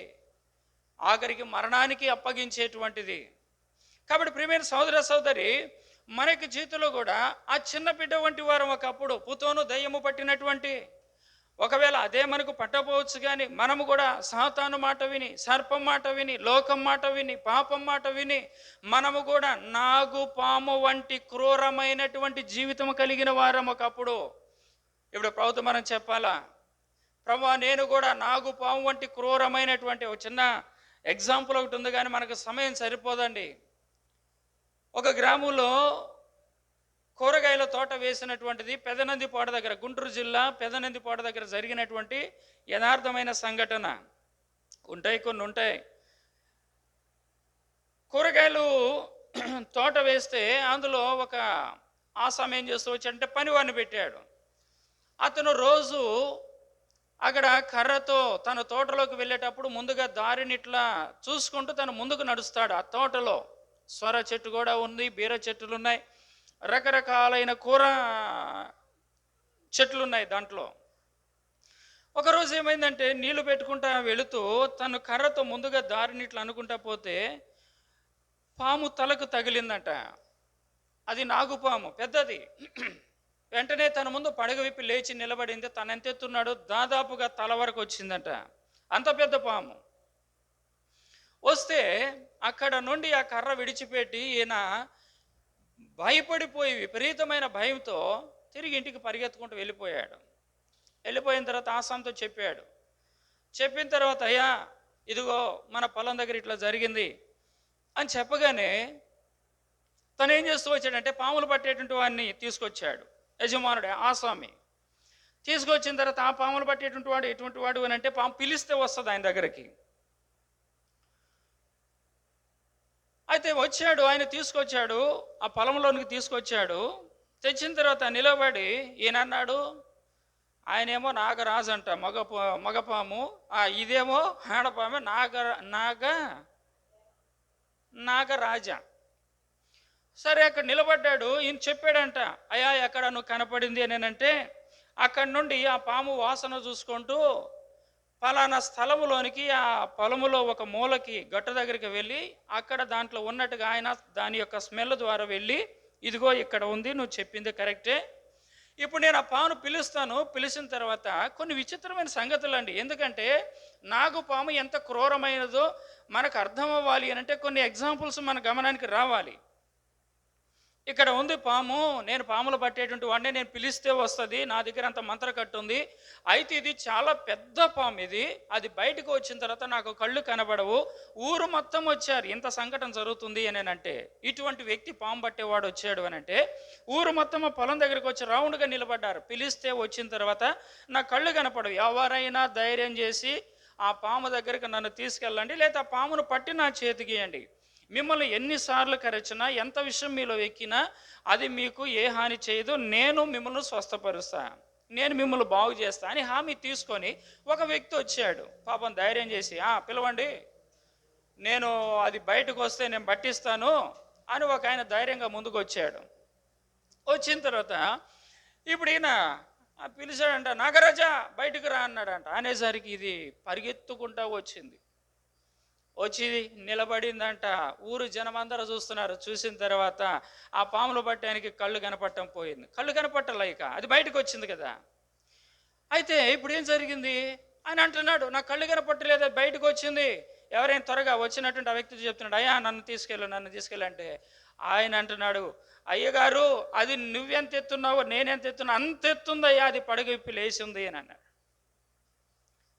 ఆఖరికి మరణానికి అప్పగించేటువంటిది. కాబట్టి ప్రియమైన సహోదర సహోదరి, మనకి జీవితంలో కూడా ఆ చిన్న బిడ్డ వంటి వారం ఒకప్పుడు పుతోను దయ్యము పట్టినటువంటి. ఒకవేళ అదే మనకు పట్టపోవచ్చు, కానీ మనము కూడా సాతాను మాట విని, సర్పం మాట విని, లోకం మాట విని, పాపం మాట విని మనము కూడా నాగు పాము వంటి క్రూరమైనటువంటి జీవితం కలిగిన వారం ఒకప్పుడు. ఇప్పుడు ప్రభుత్వం మనం చెప్పాలా, ప్రభువా నేను కూడా నాగు పాము వంటి క్రూరమైనటువంటి, ఒక చిన్న ఎగ్జాంపుల్ ఒకటి ఉంది కానీ మనకు సమయం సరిపోదండి. ఒక గ్రామంలో కూరగాయల తోట వేసినటువంటిది పెదనందిపాడు దగ్గర, గుంటూరు జిల్లా పెదనందిపాడు దగ్గర జరిగినటువంటి యథార్థమైన సంఘటన. కొన్ని ఉంటాయి. కూరగాయలు తోట వేస్తే అందులో ఒక ఆసామి ఏం చేస్తూ వచ్చాడంటే పనివాడిని పెట్టాడు. అతను రోజు అక్కడ కర్రతో తన తోటలోకి వెళ్ళేటప్పుడు ముందుగా దారిని ఇట్లా చూసుకుంటూ తను ముందుకు నడుస్తాడు. ఆ తోటలో సొర చెట్టు కూడా ఉంది, బీర చెట్టులు ఉన్నాయి, రకరకాలైన కూర చెట్లు ఉన్నాయి దాంట్లో. ఒకరోజు ఏమైందంటే నీళ్లు పెట్టుకుంటా వెళుతూ తను కర్రతో ముందుగా దారిని ఇట్లా అనుకుంటా పోతే పాము తలకు తగిలిందంట. అది నాగుపాము, పెద్దది. వెంటనే తన ముందు పడగ విప్పి లేచి నిలబడింది. తను ఎంత ఎత్తున్నాడో దాదాపుగా తల వరకు వచ్చిందంట, అంత పెద్ద పాము. వస్తే అక్కడ నుండి ఆ కర్ర విడిచిపెట్టి ఈయన భయపడిపోయి విపరీతమైన భయంతో తిరిగి ఇంటికి పరిగెత్తుకుంటూ వెళ్ళిపోయాడు. వెళ్ళిపోయిన తర్వాత ఆసాంతో చెప్పాడు. చెప్పిన తర్వాత అయ్యా ఇదిగో మన పొలం దగ్గర ఇట్లా జరిగింది అని చెప్పగానే తను ఏం చేస్తూ వచ్చాడంటే పాములు పట్టేటువంటి వాడిని తీసుకొచ్చాడు. యజమానుడే ఆసామి తీసుకొచ్చిన తర్వాత ఆ పాములు పట్టేటువంటి వాడు ఎటువంటి వాడు అని అంటే పాము పిలిస్తే వస్తుంది ఆయన దగ్గరికి. అయితే వచ్చాడు, ఆయన తీసుకొచ్చాడు, ఆ పొలంలోనికి తీసుకొచ్చాడు. తెచ్చిన తర్వాత నిలబడి ఈయన అన్నాడు, ఆయనేమో నాగరాజు అంట, మగపాము, ఇదేమో ఆడపామే, నాగరాజ. సరే, అక్కడ నిలబడ్డాడు. ఈయన చెప్పాడంట, అయ్యా ఎక్కడ నువ్వు కనపడింది అని అంటే, అక్కడి నుండి ఆ పాము వాసన చూసుకుంటూ పలానా స్థలములోనికి, ఆ పొలములో ఒక మూలకి గట్టు దగ్గరికి వెళ్ళి, అక్కడ దాంట్లో ఉన్నట్టుగా ఆయన దాని యొక్క స్మెల్ ద్వారా వెళ్ళి, ఇదిగో ఇక్కడ ఉంది, నువ్వు చెప్పింది కరెక్టే, ఇప్పుడు నేను ఆ పామును పిలుస్తాను. పిలిచిన తర్వాత కొన్ని విచిత్రమైన సంగతులు అండి. ఎందుకంటే నాగుపాము ఎంత క్రూరమైనదో మనకు అర్థం అవ్వాలి అని అంటే కొన్ని ఎగ్జాంపుల్స్ మన గమనానికి రావాలి. ఇక్కడ ఉంది పాము, నేను పాములు పట్టేటువంటి వాడిని, నేను పిలిస్తే వస్తుంది, నా దగ్గర అంత మంత్రకట్టు ఉంది. అయితే ఇది చాలా పెద్ద పాము, అది బయటకు వచ్చిన తర్వాత నాకు కళ్ళు కనబడవు. ఊరు మొత్తం వచ్చారు, ఇంత సంకటం జరుగుతుంది అని అంటే, ఇటువంటి వ్యక్తి పాము పట్టేవాడు వచ్చాడు అని అంటే, ఊరు మొత్తం ఆ పొలం దగ్గరికి వచ్చి రౌండ్గా నిలబడ్డారు. పిలిస్తే వచ్చిన తర్వాత నా కళ్ళు కనపడవు, ఎవరైనా ధైర్యం చేసి ఆ పాము దగ్గరికి నన్ను తీసుకెళ్ళండి, లేదా ఆ పామును పట్టి నా చేతికి ఇవ్వండి. మిమ్మల్ని ఎన్నిసార్లు కరచినా, ఎంత విషయం మీలో ఎక్కినా అది మీకు ఏ హాని చేయదు, నేను మిమ్మల్ని స్వస్థపరుస్తా, నేను మిమ్మల్ని బాగు చేస్తా అని హామీ తీసుకొని ఒక వ్యక్తి వచ్చాడు. పాపం ధైర్యం చేసి, పిలవండి, నేను అది బయటకు వస్తే నేను పట్టిస్తాను అని ఒక ఆయన ధైర్యంగా ముందుకు వచ్చాడు. వచ్చిన తర్వాత ఇప్పుడు ఈయన పిలిచాడంట, నాగరాజా బయటకు రా అన్నాడంట. అనేసరికి ఇది పరిగెత్తుకుంటా వచ్చింది. వచ్చి నిలబడిందంట. ఊరు జనం అందరూ చూస్తున్నారు. చూసిన తర్వాత ఆ పాములు పట్టడానికి కళ్ళు కనపడటం పోయింది. కళ్ళు కనపట్టలేక అది బయటకు వచ్చింది కదా. అయితే ఇప్పుడు ఏం జరిగింది అని అంటున్నాడు, నా కళ్ళు కనపట్టలేదు, అది బయటకు వచ్చింది. ఎవరైనా త్వరగా వచ్చినటువంటి ఆ వ్యక్తి చెప్తున్నాడు, అయ్యా నన్ను తీసుకెళ్ళంటే ఆయన అంటున్నాడు, అయ్యగారు అది నువ్వెంత ఎత్తున్నావో నేనెంత ఎత్తున్నా అంత ఎత్తుందయ్యా, అది పడగ విప్పి లేచి ఉంది అని అన్నాడు.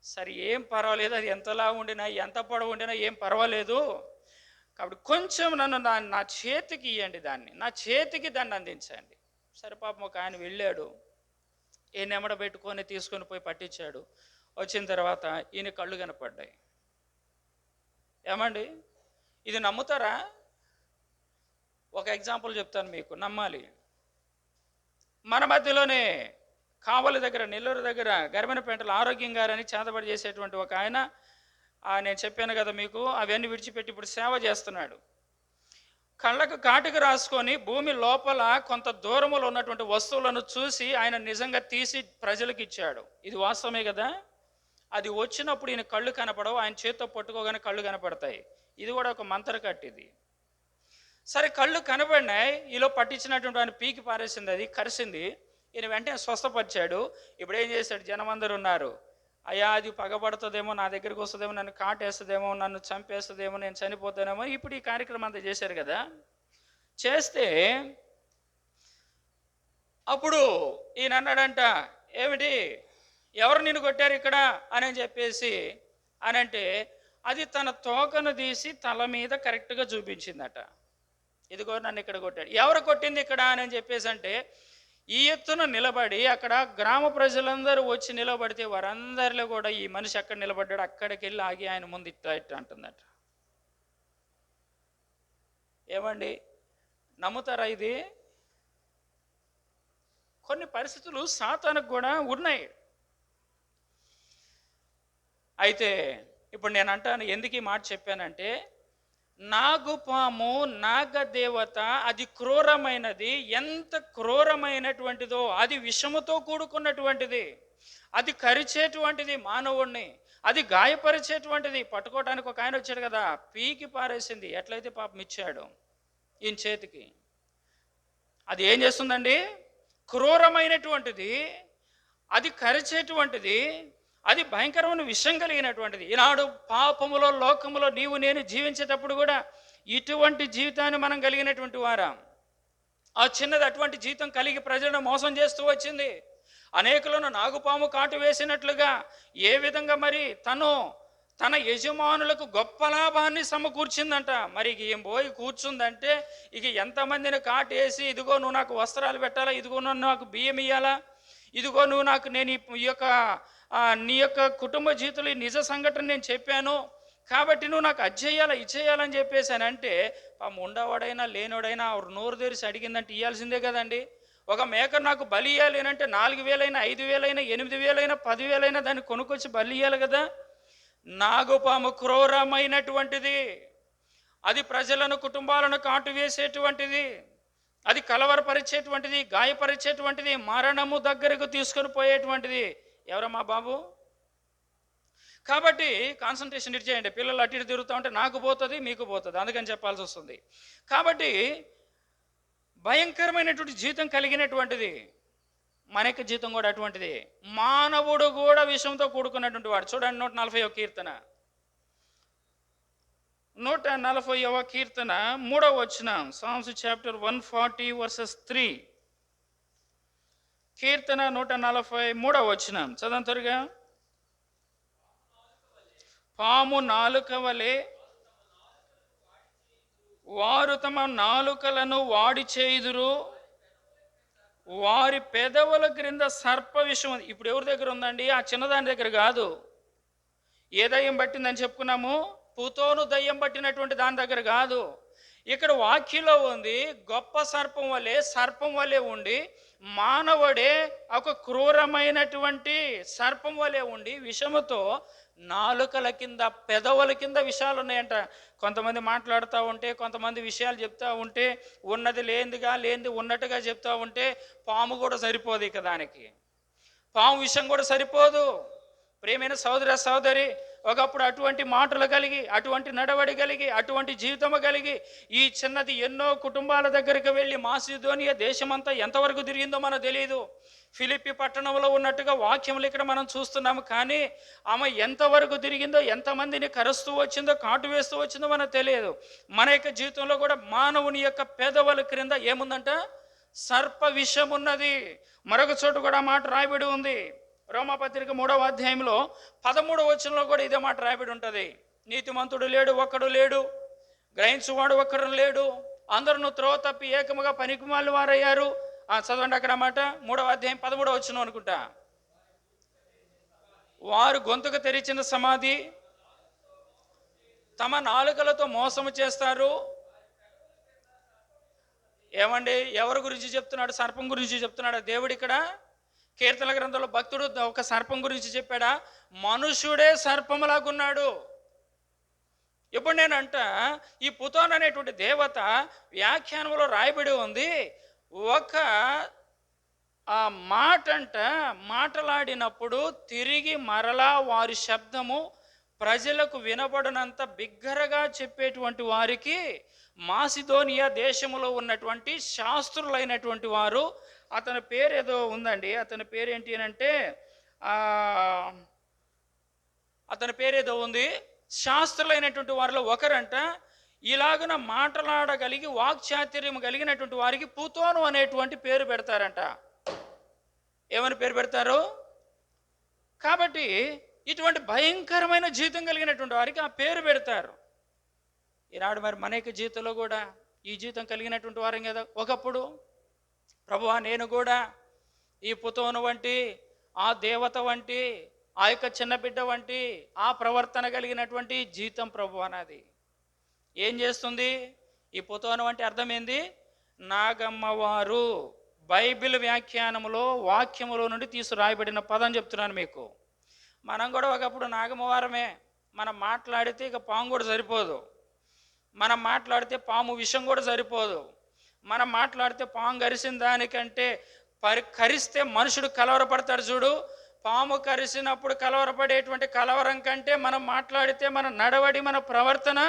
సరే ఏం పర్వాలేదు, అది ఎంతలా ఉండినా ఎంత పొడవు ఉండినా ఏం పర్వాలేదు, కాబట్టి కొంచెం నన్ను నా చేతికి ఇవ్వండి, నా చేతికి దాన్ని అందించండి. సరే పాపం ఒక ఆయన వెళ్ళాడు, ఈయన ఎమ్మడ పెట్టుకొని తీసుకొని పోయి పట్టించాడు. వచ్చిన తర్వాత ఈయన కళ్ళు కనపడ్డాయి. ఏమండి ఇది నమ్ముతారా? ఒక ఎగ్జాంపుల్ చెప్తాను మీకు, నమ్మాలి. మన మధ్యలోనే కావలి దగ్గర, నెల్లూరు దగ్గర గరిమెనపేటలో ఆరోగ్యం గారని చేతబడి చేసేటువంటి ఒక ఆయన, నేను చెప్పాను కదా మీకు, అవన్నీ విడిచిపెట్టి ఇప్పుడు సేవ చేస్తున్నాడు. కళ్ళకు కాటుకు రాసుకొని భూమి లోపల కొంత దూరంలో ఉన్నటువంటి వస్తువులను చూసి ఆయన నిజంగా తీసి ప్రజలకు ఇచ్చాడు. ఇది వాస్తవమే కదా. అది వచ్చినప్పుడు ఈయన కళ్ళు కనపడవు, ఆయన చేత్తో పట్టుకోగానే కళ్ళు కనపడతాయి. ఇది కూడా ఒక మంత్రకట్టు ఇది. సరే కళ్ళు కనబడినాయి, ఈలో పట్టించినటువంటి ఆయన పీకి పారేసింది, అది కరిసింది. ఈయన వెంటనే స్వస్థపరిచాడు. ఇప్పుడు ఏం చేశాడు, జనం అందరూ ఉన్నారు, అయ్యా అది పగబడుతుందేమో, నా దగ్గరికి వస్తుందేమో, నన్ను కాటేస్తుందేమో, నన్ను చంపేస్తుందేమో, నేను చనిపోతానేమో. ఇప్పుడు ఈ కార్యక్రమం అంతా చేశారు కదా. చేస్తే అప్పుడు ఈయన అన్నాడంట, ఏమిటి ఎవరు నిన్ను కొట్టారు ఇక్కడ అని చెప్పేసి అని అంటే, అది తన తోకను తీసి తల మీద కరెక్ట్గా చూపించిందట. ఇదిగో నన్ను ఇక్కడ కొట్టాడు. ఎవరు కొట్టింది ఇక్కడ అని చెప్పేసి అంటే, ఈ ఎత్తున నిలబడి అక్కడ గ్రామ ప్రజలందరూ వచ్చి నిలబడితే వారందరిలో కూడా ఈ మనిషి ఎక్కడ నిలబడ్డాడు అక్కడికి వెళ్ళి ఆగి ఆయన ముందు ఇట్లా అంటుందట. ఏమండి నమ్ముతారా? ఇది కొన్ని పరిస్థితులు సాతానుకు కూడా ఉన్నాయి. అయితే ఇప్పుడు నేను అంటాను, ఎందుకు ఈ మాట చెప్పానంటే, నాగుపాము, నాగదేవత అది క్రూరమైనది. ఎంత క్రూరమైనటువంటిదో, అది విషముతో కూడుకున్నటువంటిది, అది కరిచేటువంటిది మానవుణ్ణి, అది గాయపరిచేటువంటిది. పట్టుకోవడానికి ఒక ఆయన వచ్చాడు కదా, పీకి పారేసింది. ఎట్లయితే పాపం ఇచ్చాడు ఈయన చేతికి, అది ఏం చేస్తుందండి, క్రూరమైనటువంటిది, అది కరిచేటువంటిది, అది భయంకరమైన విషయం కలిగినటువంటిది. ఈనాడు పాపములో లోకములో నీవు నేను జీవించేటప్పుడు కూడా ఇటువంటి జీవితాన్ని మనం కలిగినటువంటి వారా. ఆ చిన్నది అటువంటి జీవితం కలిగి ప్రజలను మోసం చేస్తూ వచ్చింది. అనేకులను నాగుపాము కాటు వేసినట్లుగా ఏ విధంగా మరి తన యజమానులకు గొప్ప లాభాన్ని సమకూర్చిందంట. మరి ఏం పోయి కూర్చుందంటే, ఇక ఎంతమందిని కాటేసి, ఇదిగో నువ్వు నాకు వస్త్రాలు పెట్టాలా, ఇదిగో నువ్వు నాకు బియ్యం ఇయ్యాలా, ఇదిగో నువ్వు నాకు, నేను ఈ యొక్క నీ యొక్క కుటుంబ జీవితంలో నిజ సంఘటన నేను చెప్పాను, కాబట్టి నువ్వు నాకు అది చేయాలా ఇది చేయాలని చెప్పేసానంటే ఉండవాడైనా లేనోడైనా నోరు తెరిచి అడిగిందంటే ఇవ్వాల్సిందే కదండి. ఒక మేక నాకు బలి ఇవ్వాలి అంటే 4,000 5,000 8,000 10,000 దాన్ని కొనుక్కొచ్చి బలి ఇవ్వాలి కదా. నాగుపాము క్రూరమైనటువంటిది, అది ప్రజలను కుటుంబాలను కాటు వేసేటువంటిది, అది కలవరపరిచేటువంటిది, గాయపరిచేటువంటిది, మరణము దగ్గరకు తీసుకొని పోయేటువంటిది. ఎవరమ్మా బాబు? కాబట్టి కాన్సన్ట్రేషన్ ఇటు చేయండి. పిల్లలు అటు ఇటు తిరుగుతూ ఉంటే నాకు పోతుంది మీకు పోతుంది, అందుకని చెప్పాల్సి వస్తుంది. కాబట్టి భయంకరమైనటువంటి జీవితం కలిగినటువంటిది మన యొక్క జీవితం కూడా అటువంటిది. మానవుడు కూడా విషయంతో కూడుకున్నటువంటి వాడు. చూడండి 140వ కీర్తన, 140వ కీర్తన 3వ వచనం, సామ్స్ చాప్టర్ 140 verses 3. కీర్తన 143వ వచనం చదవండి త్వరగా. పాము నాలుక వలె వారు తమ నాలుకలను వాడి చేయుదురు, వారి పెదవుల క్రింద సర్ప విషం. ఇప్పుడు ఎవరి దగ్గర ఉందండి? ఆ చిన్నదాని దగ్గర కాదు. ఏ దయ్యం పట్టిందని చెప్పుకున్నాము? పుతోను దయ్యం పట్టినటువంటి దాని దగ్గర కాదు. ఇక్కడ వాక్యంలో ఉంది, గొప్ప సర్పం వలె ఉండి, మానవుడే ఒక క్రూరమైనటువంటి సర్పం వలె ఉండి విషముతో నాలుకల కింద పెదవుల కింద విషయాలు ఉన్నాయంట. కొంతమంది మాట్లాడుతూ ఉంటే, కొంతమంది విషయాలు చెప్తూ ఉంటే, ఉన్నది లేనిది ఉన్నట్టుగా చెప్తూ ఉంటే పాము కూడా సరిపోదు. ఇక దానికి పాము విషయం కూడా సరిపోదు. ప్రియమైన సోదరి, ఒకప్పుడు అటువంటి మాటలు కలిగి, అటువంటి నడవడి కలిగి, అటువంటి జీవితము కలిగి ఈ చిన్నది ఎన్నో కుటుంబాల దగ్గరికి వెళ్ళి మాసిదోనియా దేశమంతా ఎంతవరకు తిరిగిందో మనకు తెలియదు. ఫిలిప్పి పట్టణంలో ఉన్నట్టుగా వాక్యములు ఇక్కడ మనం చూస్తున్నాము. కానీ ఆమె ఎంతవరకు తిరిగిందో, ఎంతమందిని కరుస్తూ వచ్చిందో, కాటు వేస్తూ వచ్చిందో మనకు తెలియదు. మన యొక్క జీవితంలో కూడా మానవుని యొక్క పెదవుల క్రింద ఏముందంట? సర్ప విషం ఉన్నది. మరొక చోటు కూడా మాట రాయబడి ఉంది. రోమాపత్రిక 3వ అధ్యాయంలో 13వ వచనంలో కూడా ఇదే మాట రాయబడి ఉంటుంది. నీతిమంతుడు లేడు, ఒక్కడు లేడు, గ్రహించువాడు ఒక్కడు లేడు, అందరూ త్రోవ తప్పి ఏకముగా పనికిమాలిన వారయ్యారు. చదవండి అక్కడ మాట, 3వ అధ్యాయం 13వ వచనం అనుకుంటా. వారు గొంతుకు తెరిచిన సమాధి, తమ నాలుకలతో మోసము చేస్తారు. ఏమండి, ఎవరి గురించి చెప్తున్నాడు? సర్పం గురించి చెప్తున్నాడు దేవుడు ఇక్కడ. కీర్తన గ్రంథంలో భక్తుడు ఒక సర్పం గురించి చెప్పాడా? మనుషుడే సర్పములాగున్నాడు. ఇప్పుడు నేనంట ఈ పుతోన్ అనేటువంటి దేవత వ్యాఖ్యానంలో రాయబడి ఉంది. ఒక ఆ మాటంట మాట్లాడినప్పుడు తిరిగి మరలా వారి శబ్దము ప్రజలకు వినబడినంత బిగ్గరగా చెప్పేటువంటి వారికి మాసిదోనియా దేశంలో ఉన్నటువంటి శాస్త్రులైనటువంటి వారు, అతని పేరు ఏదో ఉందండి, అతని పేరు ఏంటి అంటే అతని పేరేదో ఉంది. శాస్త్రులైనటువంటి వారిలో ఒకరంట ఇలాగున మాట్లాడగలిగి వాక్చాతుర్యం కలిగినటువంటి వారికి పుతోను అనేటువంటి పేరు పెడతారంట. ఏమని పేరు పెడతారు? కాబట్టి ఇటువంటి భయంకరమైన జీవితం కలిగినటువంటి వారికి ఆ పేరు పెడతారు. ఈనాడు మరి మన యొక్క జీవితంలో కూడా ఈ జీవితం కలిగినటువంటి వారం కదా. ఒకప్పుడు ప్రభువా నేను కూడా ఈ పుతోను వంటి, ఆ దేవత వంటి, ఆ యొక్క చిన్న బిడ్డ వంటి ఆ ప్రవర్తన కలిగినటువంటి జీవితం ప్రభువా నాది. ఏం చేస్తుంది ఈ పుతోను వంటి? అర్థమైంది, నాగమ్మవారు. బైబిల్ వ్యాఖ్యానములో వాక్యములో నుండి తీసుకురాయబడిన పదం చెప్తున్నాను మీకు. మనం కూడా ఒకప్పుడు నాగమ్మవారమే. మనం మాట్లాడితే ఇక పాము కూడా సరిపోదు, మనం మాట్లాడితే పాము విషం కూడా సరిపోదు, మనం మాట్లాడితే పాము కరిసిన దానికంటే కరిస్తే మనుషుడు కలవరపడతాడు చూడు. పాము కరిసినప్పుడు కలవరపడేటువంటి కలవరం కంటే మనం మాట్లాడితే మన నడవడి, మన ప్రవర్తన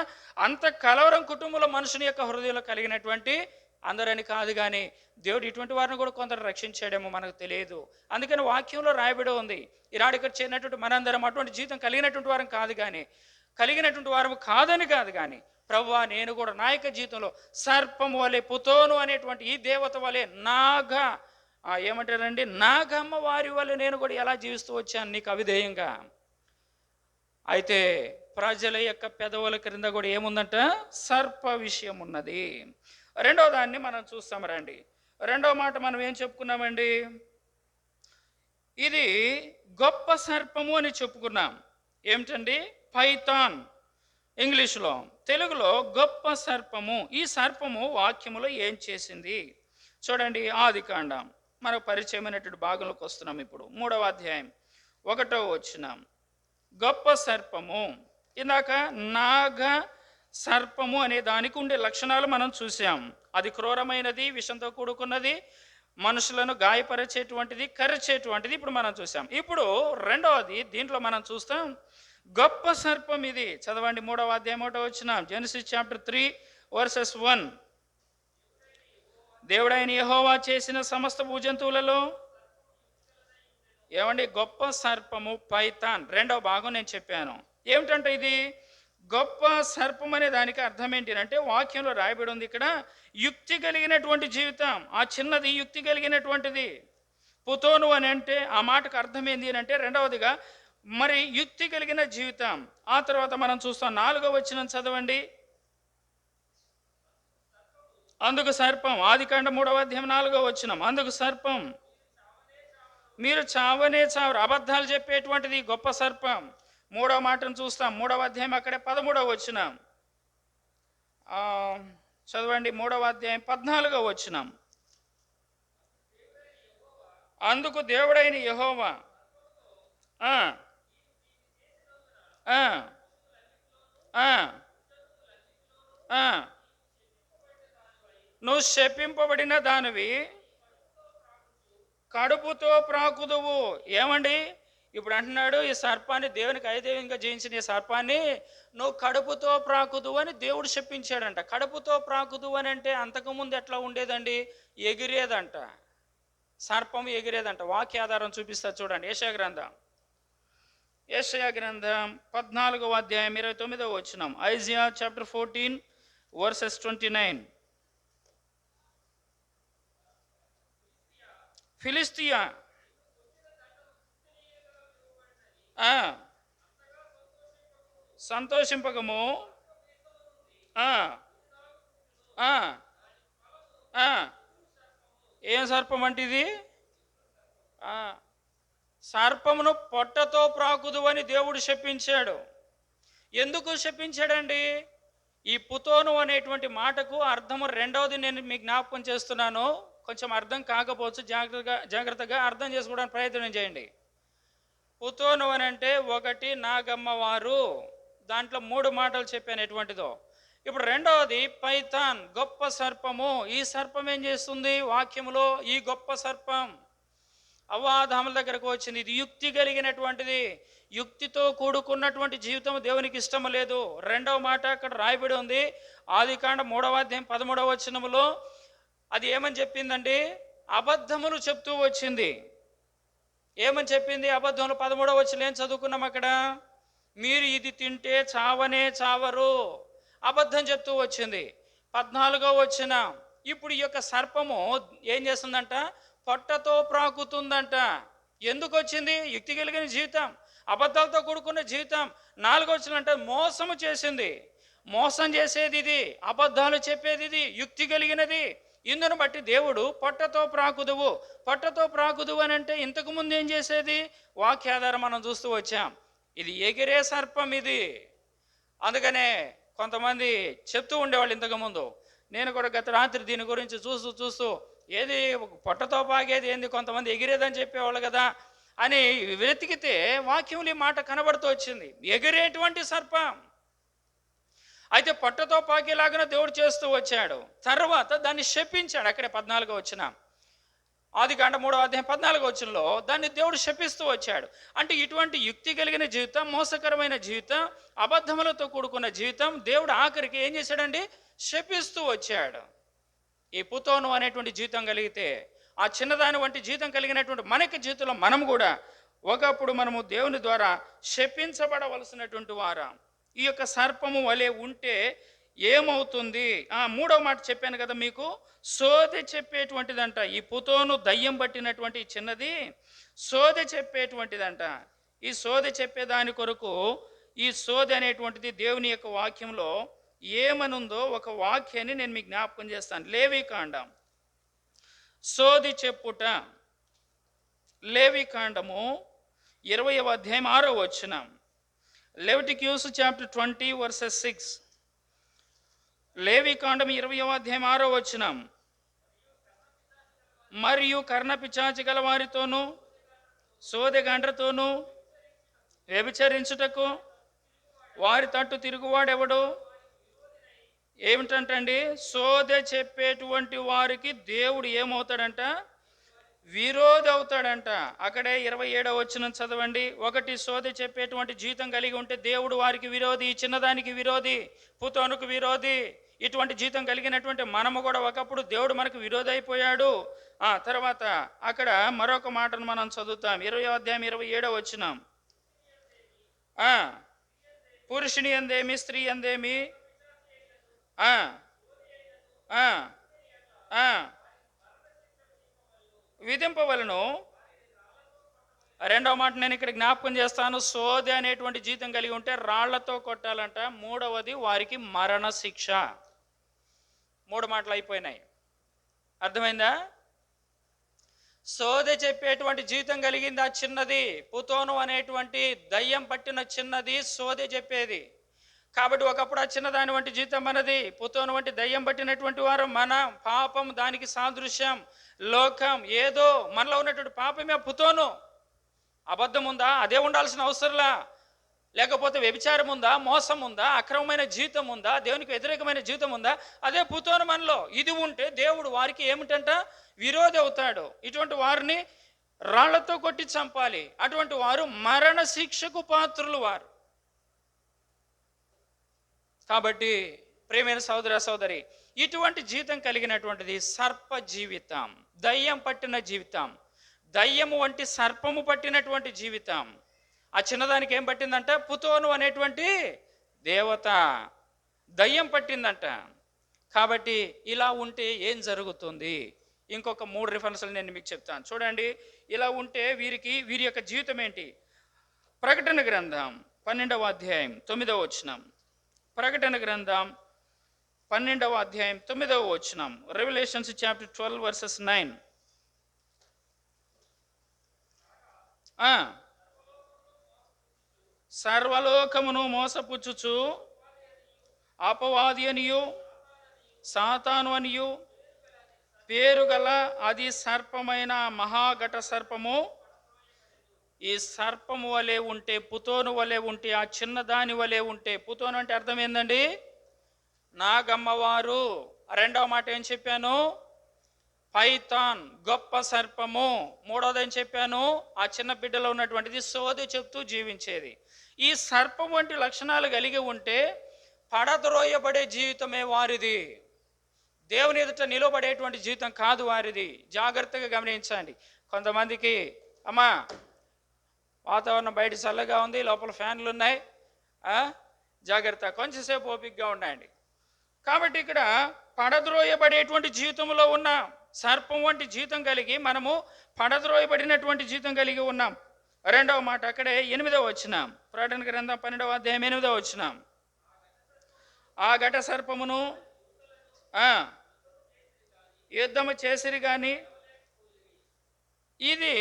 అంత కలవరం కుటుంబంలో మనుషుని యొక్క హృదయంలో కలిగినటువంటి అందరని కాదు. కానీ దేవుడు ఇటువంటి వారిని కూడా కొందరు రక్షించాడేమో మనకు తెలియదు. అందుకని వాక్యంలో రాయబడి ఉంది. ఈనాడు ఇక్కడ చేరినటువంటి మనందరం అటువంటి జీవితం కలిగినటువంటి వారం కాదు, కానీ కలిగినటువంటి వారం కాదని కాదు, కానీ ప్రభువా నేను కూడా నా యొక్క జీవితంలో సర్పం వలె, పుతోను అనేటువంటి ఈ దేవత వలె, ఏమంటారండి, నాగమ్మ వారి వల్ల నేను కూడా ఎలా జీవిస్తూ వచ్చాను నీకు అవిధేయంగా. అయితే ప్రజల యొక్క పెదవుల క్రింద కూడా ఏముందంట? సర్ప విషయం ఉన్నది. రెండవ దాన్ని మనం చూస్తాం రండి. రెండవ మాట మనం ఏం చెప్పుకున్నామండి? ఇది గొప్ప సర్పము అని చెప్పుకున్నాం. ఏమిటండి? పైథాన్. ఇంగ్లీష్లో. తెలుగులో గొప్ప సర్పము. ఈ సర్పము వాక్యములో ఏం చేసింది? చూడండి, ఆదికాండం మనకు పరిచయమైనటువంటి భాగంలోకి వస్తున్నాం. ఇప్పుడు 3వ అధ్యాయం 1వ వచనం. గొప్ప సర్పము. ఇందాక నాగ సర్పము అనే దానికి ఉండే లక్షణాలు మనం చూసాం. అది క్రూరమైనది, విషంతో కూడుకున్నది, మనుషులను గాయపరిచేటువంటిది, కరిచేటువంటిది ఇప్పుడు మనం చూసాం. ఇప్పుడు రెండవది దీంట్లో మనం చూస్తాం, గొప్ప సర్పం ఇది. చదవండి 3వ అధ్యాయం 1వ వచనం. Genesis chapter 3 versus 1. దేవుడైన యెహోవా చేసిన సమస్త భూజంతువులలో ఏమండి గొప్ప సర్పము పైథాన్. రెండవ భాగం నేను చెప్పాను. ఏమిటంటే ఇది గొప్ప సర్పం అనే దానికి అర్థం ఏంటి అంటే, వాక్యంలో రాయబడి ఉంది ఇక్కడ, యుక్తి కలిగినటువంటి జీవితం. ఆ చిన్నది యుక్తి కలిగినటువంటిది. పుతోను అని అంటే ఆ మాటకు అర్థం ఏంటి అంటే, రెండవదిగా మరి యుక్తి కలిగిన జీవితం. ఆ తర్వాత మనం చూస్తాం 4వ వచనం చదవండి. అందుకు సర్పం, ఆదికాండం 3వ అధ్యాయం 4వ వచనం. అందుకు సర్పం, మీరు చావనే చావరు. అబద్ధాలు చెప్పేటువంటిది గొప్ప సర్పం. 3వ మాటను చూస్తాం 3వ అధ్యాయం అక్కడే 13వ వచనం. చదవండి 3వ అధ్యాయం 14వ వచనం. అందుకు దేవుడైన యెహోవా నువ్వు శపింపబడిన దానివి, కడుపుతో ప్రాకుదువు. ఏమండి ఇప్పుడు అంటున్నాడు, ఈ సర్పాన్ని దేవునికి ఐదేవంగా జయించిన ఈ సర్పాన్ని నువ్వు కడుపుతో ప్రాకుదువు అని దేవుడు చెప్పించాడంట. కడుపుతో ప్రాకుదువు అని అంటే అంతకుముందు ఎట్లా ఉండేదండి? ఎగిరేదంట. సర్పం ఎగిరేదంట. వాక్య ఆధారం చూపిస్తా చూడండి. యెషయా గ్రంథం 14వ అధ్యాయం 29వ వచనం. Isaiah chapter 14 versus 29. ఫిలిస్తియా సంతోషింపకము, ఏం సర్పం అంటే ఇది? సర్పమును పొట్టతో ప్రాకుదు అని దేవుడు శపించాడు. ఎందుకు శపించాడండి? ఈ పుతోను అనేటువంటి మాటకు అర్థము రెండవది నేను మీకు జ్ఞాపకం చేస్తున్నాను. కొంచెం అర్థం కాకపోవచ్చు, జాగ్రత్తగా అర్థం చేసుకోవడానికి ప్రయత్నం చేయండి. పుతోను అని అంటే ఒకటి నాగమ్మవారు. దాంట్లో 3 మాటలు చెప్పాను ఎటువంటిదో. ఇప్పుడు రెండవది పైథాన్, గొప్ప సర్పము. ఈ సర్పం ఏం చేస్తుంది? వాక్యములో ఈ గొప్ప సర్పం అవ్వాదాముల దగ్గరకు వచ్చింది. ఇది యుక్తి కలిగినటువంటిది. యుక్తితో కూడుకున్నటువంటి జీవితం దేవునికి ఇష్టం లేదు. రెండవ మాట అక్కడ రాయబడి ఉంది, ఆదికాండం 3వ అధ్యాయం 13వ వచనములో. అది ఏమని చెప్పిందండి? అబద్ధములు చెప్తూ వచ్చింది. ఏమని చెప్పింది? అబద్ధములు 13వ వచనం ఏం చదువుకున్నాం అక్కడ? మీరు ఇది తింటే చావనే చావరు. అబద్ధం చెప్తూ వచ్చింది. 14వ వచనం, ఇప్పుడు ఈ యొక్క సర్పము ఏం చేస్తుందంట? పొట్టతో ప్రాకుతుందంట. ఎందుకు వచ్చింది? యుక్తి కలిగిన జీవితం, అబద్ధాలతో కూడుకున్న జీవితం. 4వ వచనం అంటే మోసము చేసింది. మోసం చేసేది ఇది, అబద్ధాలు చెప్పేది ఇది, యుక్తి కలిగినది. ఇందును బట్టి దేవుడు పొట్టతో ప్రాకుదువు అని అంటే ఇంతకు ముందు ఏం చేసేది? వాక్యాధారం మనం చూస్తూ వచ్చాం. ఇది ఎగిరే సర్పం ఇది. అందుకనే కొంతమంది చెప్తూ ఉండేవాళ్ళు ఇంతకుముందు. నేను కూడా గత రాత్రి దీని గురించి చూస్తూ ఏది పొట్టతో పాగేది ఏంది, కొంతమంది ఎగిరేదని చెప్పేవాళ్ళు కదా అని వెతికితే వాక్యంలో ఈ మాట కనబడుతూ వచ్చింది. ఎగిరేటువంటి సర్పం. అయితే పొట్టతో పాకేలాగా దేవుడు చేస్తూ వచ్చాడు. తర్వాత దాన్ని శపించాడు. అక్కడే 14వ వచనం, ఆదికాండం 3వ అధ్యాయం 14వ వచనంలో దాన్ని దేవుడు శపిస్తూ వచ్చాడు. అంటే ఇటువంటి యుక్తి కలిగిన జీవితం, మోసకరమైన జీవితం, అబద్ధములతో కూడుకున్న జీవితం దేవుడు ఆఖరికి ఏం చేశాడండి? శపిస్తూ వచ్చాడు. ఈ పుతోను అనేటువంటి జీవితం కలిగితే, ఆ చిన్నదాని వంటి జీవితం కలిగినటువంటి మనకి జీవితంలో మనం కూడా ఒకప్పుడు మనము దేవుని ద్వారా శపించబడవలసినటువంటి వారం. ఈ యొక్క సర్పము వలె ఉంటే ఏమవుతుంది? 3వ మాట చెప్పాను కదా మీకు, సోదె చెప్పేటువంటిదంట. ఈ పుతోను దయ్యం పట్టినటువంటి చిన్నది సోదె చెప్పేటువంటిదంట. ఈ సోదె చెప్పేదాని కొరకు ఈ సోదె అనేటువంటిది దేవుని యొక్క వాక్యంలో ఏమనుందో ఒక వాక్యాన్ని నేను మీకు జ్ఞాపకం చేస్తాను. లేవికాండం సోది చెప్పుట. లేవికాండము 20వ అధ్యాయం 6వ వచనం. లెవిటిక్యూస్ చాప్టర్ 20 వర్సెస్ 6. లేవి కాండం 20వ అధ్యాయం 6వ వచనం. మరియు కర్ణపిశాచి గల వారితోనూ సోదెగండ్రతోనూ వ్యభిచరించుటకు వారి తట్టు తిరుగువాడెవడు? ఏమిటంటండి? సోదె చెప్పేటువంటి వారికి దేవుడు ఏమవుతాడంట? విరోధి అవుతాడంట. అక్కడే 27వ వచనం చదవండి. ఒకటి, సోదె చెప్పేటువంటి జీవితం కలిగి ఉంటే దేవుడు వారికి విరోధి, చిన్నదానికి విరోధి, పుతోనుకు విరోధి. ఇటువంటి జీవితం కలిగినటువంటి మనము కూడా ఒకప్పుడు దేవుడు మనకు విరోధి అయిపోయాడు. తర్వాత అక్కడ మరొక మాటను మనం చదువుతాం. 20వ అధ్యాయం 27వ వచనం. పురుషుని అందేమి, స్త్రీ అందేమి విధింపవలను. రెండవ మాట నేను ఇక్కడ జ్ఞాపకం చేస్తాను. సోదె అనేటువంటి జీవితం కలిగి ఉంటే రాళ్లతో కొట్టాలంట. మూడవది, వారికి మరణ శిక్ష. 3 మాటలు అయిపోయినాయి. అర్థమైందా? సోదె చెప్పేటువంటి జీవితం కలిగింది ఆ చిన్నది. పుతోను అనేటువంటి దయ్యం పట్టిన చిన్నది సోదె చెప్పేది. కాబట్టి ఒకప్పుడు ఆ చిన్నదాని వంటి జీవితం మనది. పుతోను వంటి దయ్యం పట్టినటువంటి వారు మన పాపం, దానికి సాదృశ్యం లోకం. ఏదో మనలో ఉన్నటువంటి పాపమే పుతోను. అబద్ధం ఉందా? అదే ఉండాల్సిన అవసరంలా. లేకపోతే వ్యభిచారం ఉందా, మోసం ఉందా, అక్రమమైన జీవితం ఉందా, దేవునికి వ్యతిరేకమైన జీవితం ఉందా? అదే పుతోను మనలో. ఇది ఉంటే దేవుడు వారికి ఏమిటంట? విరోధి అవుతాడు. ఇటువంటి వారిని రాళ్లతో కొట్టి చంపాలి. అటువంటి వారు మరణ శిక్షకు పాత్రులు వారు. కాబట్టి ప్రియమైన సోదర సోదరి, ఇటువంటి జీవితం కలిగినటువంటిది సర్ప జీవితం, దయ్యం పట్టిన జీవితం, దయ్యము వంటి సర్పము పట్టినటువంటి జీవితం. ఆ చిన్నదానికి ఏం పట్టిందంట? పుతోను అనేటువంటి దేవత దయ్యం పట్టిందంట. కాబట్టి ఇలా ఉంటే ఏం జరుగుతుంది? ఇంకొక 3 రిఫరెన్స్లు నేను మీకు చెప్తాను. చూడండి, ఇలా ఉంటే వీరి యొక్క జీవితం ఏంటి? ప్రకటన గ్రంథం 12వ అధ్యాయం 9వ వచనం. ప్రకటన గ్రంథం 12వ అధ్యాయం 9వ వచనం. Revolutions chapter 12 versus 9. సర్వలోకమును మోసపుచ్చుచు అపవాది అనియు సాతాను అనియు పేరు గల అది సర్పమైన మహాఘట సర్పము. ఈ సర్పము వలె ఉంటే, పుతోను వలె ఉంటే, ఆ చిన్నదాని వలె ఉంటే. పుతోను అంటే అర్థం ఏందండి? నాగమ్మవారు. రెండవ మాట ఏం చెప్పాను? పైథాన్, గొప్ప సర్పము. మూడవది ఏం చెప్పాను? ఆ చిన్న బిడ్డలో ఉన్నటువంటిది సోది చెప్తూ జీవించేది. ఈ సర్పం వంటి లక్షణాలు కలిగి ఉంటే పడద్రోయబడే జీవితమే వారిది. దేవుని ఎదుట నిలబడేటువంటి జీవితం కాదు వారిది. జాగ్రత్తగా గమనించండి. కొంతమందికి అమ్మా వాతావరణం బయట చల్లగా ఉంది, లోపల ఫ్యాన్లు ఉన్నాయి, జాగ్రత్త, కొంచెంసేపు ఓపికగా ఉండండి. కాబట్టి ఇక్కడ పడద్రోయబడేటువంటి జీవితంలో ఉన్నాం. సర్పం వంటి జీవితం కలిగి మనము పడద్రోయబడినటువంటి జీవితం కలిగి ఉన్నాం. రెండవ మాట అక్కడే 8వ వచనం. ప్రకటన గ్రంథం 12వ అధ్యాయం 8వ వచనం. ఆ ఘట సర్పమును యుద్ధము చేసిరి కానీ, ఇది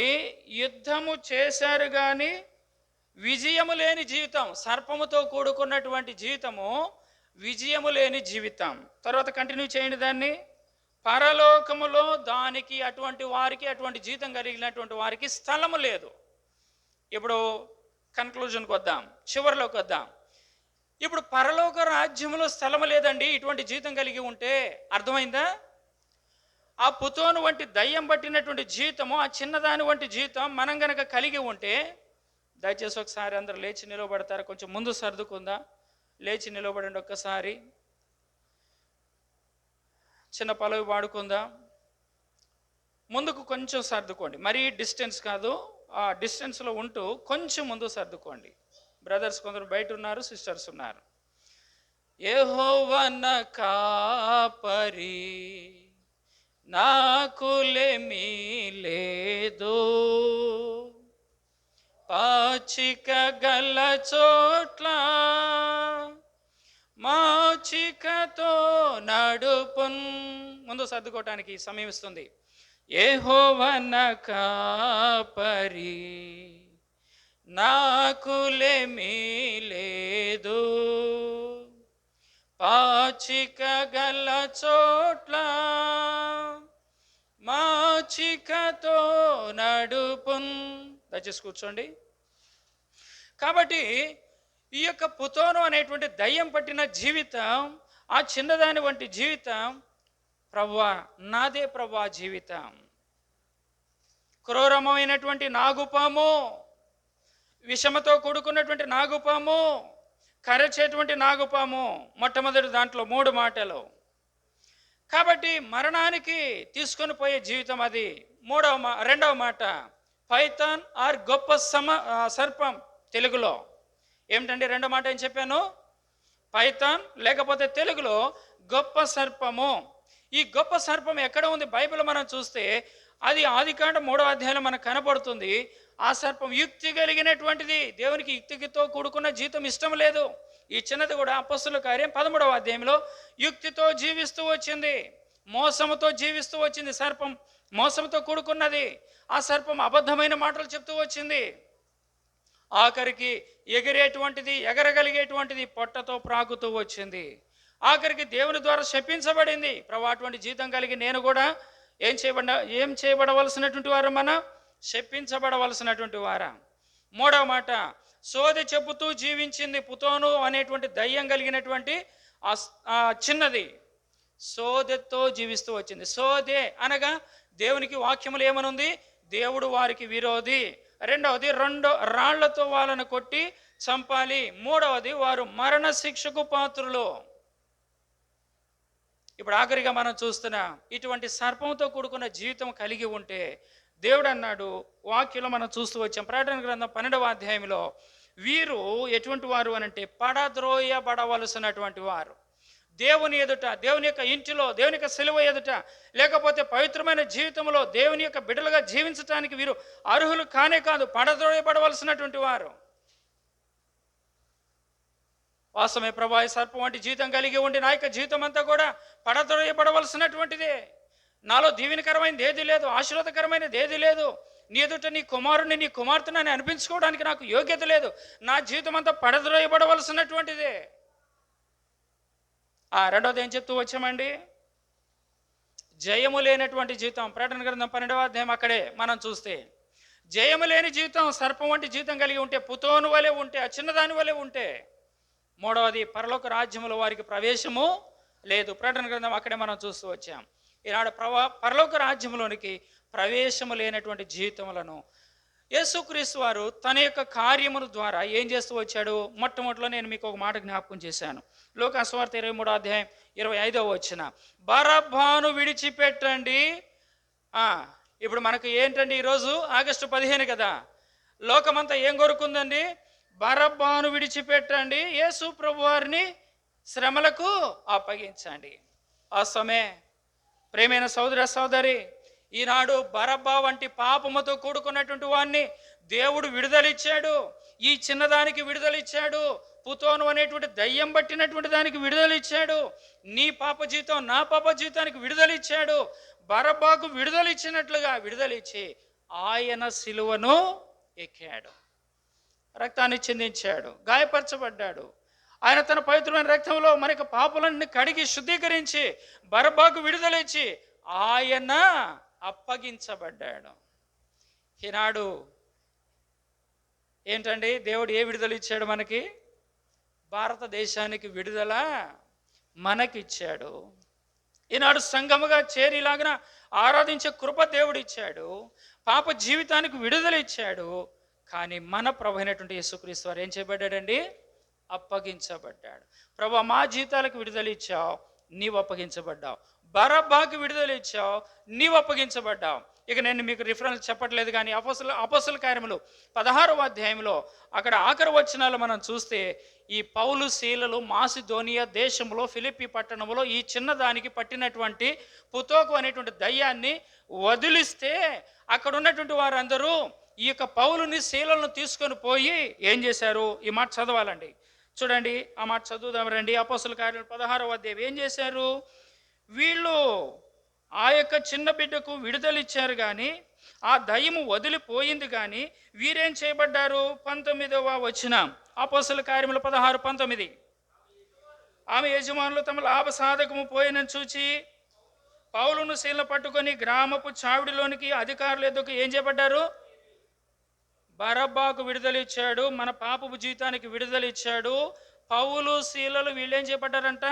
యుద్ధము చేశారు కానీ విజయము లేని జీవితం. సర్పముతో కూడుకున్నటువంటి జీవితము విజయము లేని జీవితం. తర్వాత కంటిన్యూ చేయండి దాన్ని. పరలోకములో దానికి అటువంటి వారికి, అటువంటి జీవితం కలిగినటువంటి వారికి స్థలము లేదు. ఇప్పుడు కన్క్లూజన్కి వద్దాం, చివరిలోకి వద్దాం. ఇప్పుడు పరలోక రాజ్యంలో స్థలము లేదండి ఇటువంటి జీవితం కలిగి ఉంటే. అర్థమైందా? ఆ పుతోను వంటి దయ్యం పట్టినటువంటి జీవితము, ఆ చిన్నదాని వంటి జీవితం మనం గనక కలిగి ఉంటే, దయచేసి ఒకసారి అందరూ లేచి నిలబడతారు. కొంచెం ముందు సర్దుకుందా, లేచి నిలబడండి ఒక్కసారి. చిన్న పలవి పాడుకుందాం. ముందుకు కొంచెం సర్దుకోండి, మరీ డిస్టెన్స్ కాదు, ఆ డిస్టెన్స్లో ఉంటూ కొంచెం ముందు సర్దుకోండి. బ్రదర్స్ కొందరు బయట ఉన్నారు, సిస్టర్స్ ఉన్నారు. యెహోవా నా కాపరి, నాకులేమీ లేదు, పాచిక గల చోట్ల మాచికతో నడుపున్. ముందు సర్దుకోవటానికి సమయం ఇస్తుంది. యెహోవా నా కాపరి, నాకులేమీ లేదు, పాచిక గల చోట్ల మాచికతో నడుపున్. దయచేసి కూర్చోండి. కాబట్టి ఈ యొక్క పుతోను అనేటువంటి దయ్యం పట్టిన జీవితం, ఆ చిన్నదాని వంటి జీవితం ప్రభువా నాదే ప్రభువా జీవితం. క్రూరమైనటువంటి నాగుపాము, విషమతో కూడుకున్నటువంటి నాగుపాము, కరచేటువంటి నాగుపాము, మొట్టమొదటి దాంట్లో 3 మాటలు. కాబట్టి మరణానికి తీసుకొని పోయే జీవితం అది. రెండవ మాట పైథాన్ ఆర్ గొప్ప సర్పం. తెలుగులో ఏమిటండి రెండో మాట ఏం చెప్పాను? పైథాన్, లేకపోతే తెలుగులో గొప్ప సర్పము. ఈ గొప్ప సర్పం ఎక్కడ ఉంది? బైబిల్ మనం చూస్తే అది ఆదికాండం 3వ అధ్యాయంలో మనకు కనపడుతుంది. ఆ సర్పం యుక్తి కలిగినటువంటిది. దేవునికి యుక్తితో కూడుకున్న జీవితం ఇష్టం లేదు. ఈ చిన్నది కూడా అపొస్తలుల కార్యం 13వ అధ్యాయంలో యుక్తితో జీవిస్తూ వచ్చింది, మోసముతో జీవిస్తూ వచ్చింది. సర్పం మోసంతో కూడుకున్నది. ఆ సర్పం అబద్ధమైన మాటలు చెప్తూ వచ్చింది. ఆఖరికి ఎగిరేటువంటిది, ఎగరగలిగేటువంటిది పొట్టతో ప్రాకుతూ వచ్చింది. ఆఖరికి దేవుని ద్వారా శపించబడింది. ప్రభు అటువంటి జీవితం కలిగి నేను కూడా ఏం చేయబడవలసినటువంటి వారు? మన శపించబడవలసినటువంటి వారా. 3వ మాట సోదె చెబుతూ జీవించింది. పుతోను అనేటువంటి దయ్యం కలిగినటువంటి ఆ చిన్నది సోదెతో జీవిస్తూ వచ్చింది. సోదె అనగా దేవునికి వాక్యములు ఏమనుంది? దేవుడు వారికి విరోధి. రెండవది 2 రాళ్లతో వాళ్ళను కొట్టి చంపాలి. 3వది వారు మరణ శిక్షకు పాత్రులు. ఇప్పుడు ఆఖరిగా మనం చూస్తున్నాం, ఇటువంటి సర్పంతో కూడుకున్న జీవితం కలిగి ఉంటే దేవుడు అన్నాడు, వాక్యంలో మనం చూస్తూ వచ్చాం. ప్రకటన గ్రంథం 12వ అధ్యాయంలో వీరు ఎటువంటి వారు అనంటే పడద్రోయబడవలసినటువంటి వారు. దేవుని ఎదుట, దేవుని యొక్క ఇంటిలో, దేవుని యొక్క సిలువ ఎదుట, లేకపోతే పవిత్రమైన జీవితంలో దేవుని యొక్క బిడ్డలుగా జీవించడానికి వీరు అర్హులు కానే కాదు, పడద్రోయబడవలసినటువంటి వారు. వాస్తవమే ప్రభా, సర్పం వంటి జీవితం కలిగి ఉండి నా యొక్క జీవితం అంతా కూడా పడద్రోయబడవలసినటువంటిదే. నాలో దీవెనకరమైనది ఏది లేదు, ఆశీర్వాదకరమైనది ఏది లేదు. నీ ఎదుట నీ కుమారుని, నీ కుమార్తెని అనిపించుకోవడానికి నాకు యోగ్యత లేదు. నా జీవితం అంతా పడద్రోయబడవలసినటువంటిదే. రెండవది ఏం చెప్తూ వచ్చామండి? జయము లేనటువంటి జీవితం. ప్రకటన గ్రంథం 12వ అధ్యాయం అక్కడే మనం చూస్తే జయము లేని జీవితం, సర్పం వంటి జీవితం కలిగి ఉంటే, పుతోను వలె ఉంటే, ఆ చిన్నదాని వలె ఉంటే. 3వది పరలోక రాజ్యములో వారికి ప్రవేశము లేదు. ప్రకటన గ్రంథం అక్కడే మనం చూస్తూ వచ్చాం. ఈనాడు పరలోక రాజ్యంలోనికి ప్రవేశము లేనటువంటి జీవితములను యేసుక్రీస్తు వారు తన యొక్క కార్యముల ద్వారా ఏం చేస్తూ వచ్చాడు? మొట్టమొదటిలో నేను మీకు ఒక మాట జ్ఞాపకం చేశాను. లోకా సువార్త 23వ అధ్యాయం 25వ వచనం, బరబ్బను విడిచిపెట్టండి. ఇప్పుడు మనకు ఏంటండి, ఈరోజు ఆగస్టు 15 కదా. లోకమంతా ఏం కోరుకుందండి? బరబ్బను విడిచిపెట్టండి, యేసు ప్రభు వారిని శ్రమలకు అప్పగించండి. వాస్తవమే ప్రేమైన సోదర సోదరి, ఈనాడు బరబ్బా వంటి పాపముతో కూడుకున్నటువంటి వాడిని దేవుడు విడుదలిచ్చాడు. ఈ చిన్నదానికి విడుదలిచ్చాడు. పుతోను అనేటువంటి దయ్యం పట్టినటువంటి దానికి విడుదలిచ్చాడు. నీ పాప జీవితం, నా పాప జీవితానికి విడుదలిచ్చాడు. బరబ్బాకు విడుదలిచ్చినట్లుగా విడుదలిచ్చి ఆయన సిలువను ఎక్కాడు, రక్తాన్ని చిందించాడు, గాయపరచబడ్డాడు. ఆయన తన పవిత్రమైన రక్తంలో మనకి పాపలన్నీ కడిగి శుద్ధీకరించి బరబ్బాకు విడుదలిచ్చి ఆయన అప్పగించబడ్డాడు. ఈనాడు ఏంటండి, దేవుడు ఏ విడుదల ఇచ్చాడు మనకి? భారతదేశానికి విడుదల మనకిచ్చాడు. ఈనాడు సంఘముగా చేరిలాగిన ఆరాధించే కృప దేవుడు ఇచ్చాడు. పాప జీవితానికి విడుదల ఇచ్చాడు. కానీ మన ప్రభు అయినటువంటి యేసుక్రీస్తు వారు ఏం చేయబడ్డాడండి? అప్పగించబడ్డాడు. ప్రభు, మా జీవితాలకు విడుదల ఇచ్చావు, నీవు అప్పగించబడ్డావు. బరబ్బాకి విడుదల ఇచ్చావు, నీవు అప్పగించబడ్డావు. ఇక నేను మీకు రిఫరెన్స్ చెప్పట్లేదు, కానీ అపోస్తల కార్యములు 16వ అధ్యాయంలో అక్కడ ఆఖరి వచనాలు మనం చూస్తే, ఈ పౌలు శీలలు మాసిదోనియా దేశంలో ఫిలిప్పి పట్టణంలో ఈ చిన్నదానికి పట్టినటువంటి పుతోకు అనేటువంటి దయ్యాన్ని వదిలిస్తే, అక్కడ ఉన్నటువంటి వారందరూ ఈ యొక్క పౌలుని శీలను తీసుకొని పోయి ఏం చేశారు? ఈ మాట చదవాలండి, చూడండి, ఆ మాట చదువుదాం రండి. అపోస్తల కార్యాలు 16వ అధ్యాయం ఏం చేశారు? వీళ్ళు ఆ యొక్క చిన్న బిడ్డకు విడుదలిచ్చారు కానీ ఆ దయ్యము వదిలిపోయింది. కానీ వీరేం చేయబడ్డారు? 19వ వచనం, అపోస్తల కార్యములు 16:19. ఆమె యజమానులు తమ లాభసాధకము పోయినని చూచి పౌలును శీలను పట్టుకొని గ్రామపు చావిడిలోనికి అధికారులు ఎదుకు ఏం చేయబడ్డారు? బరబ్బాకు విడుదలిచ్చాడు. మన పాపపు జీవితానికి విడుదలిచ్చాడు. పౌలు శీలలు వీళ్ళేం చేయబడ్డారంట?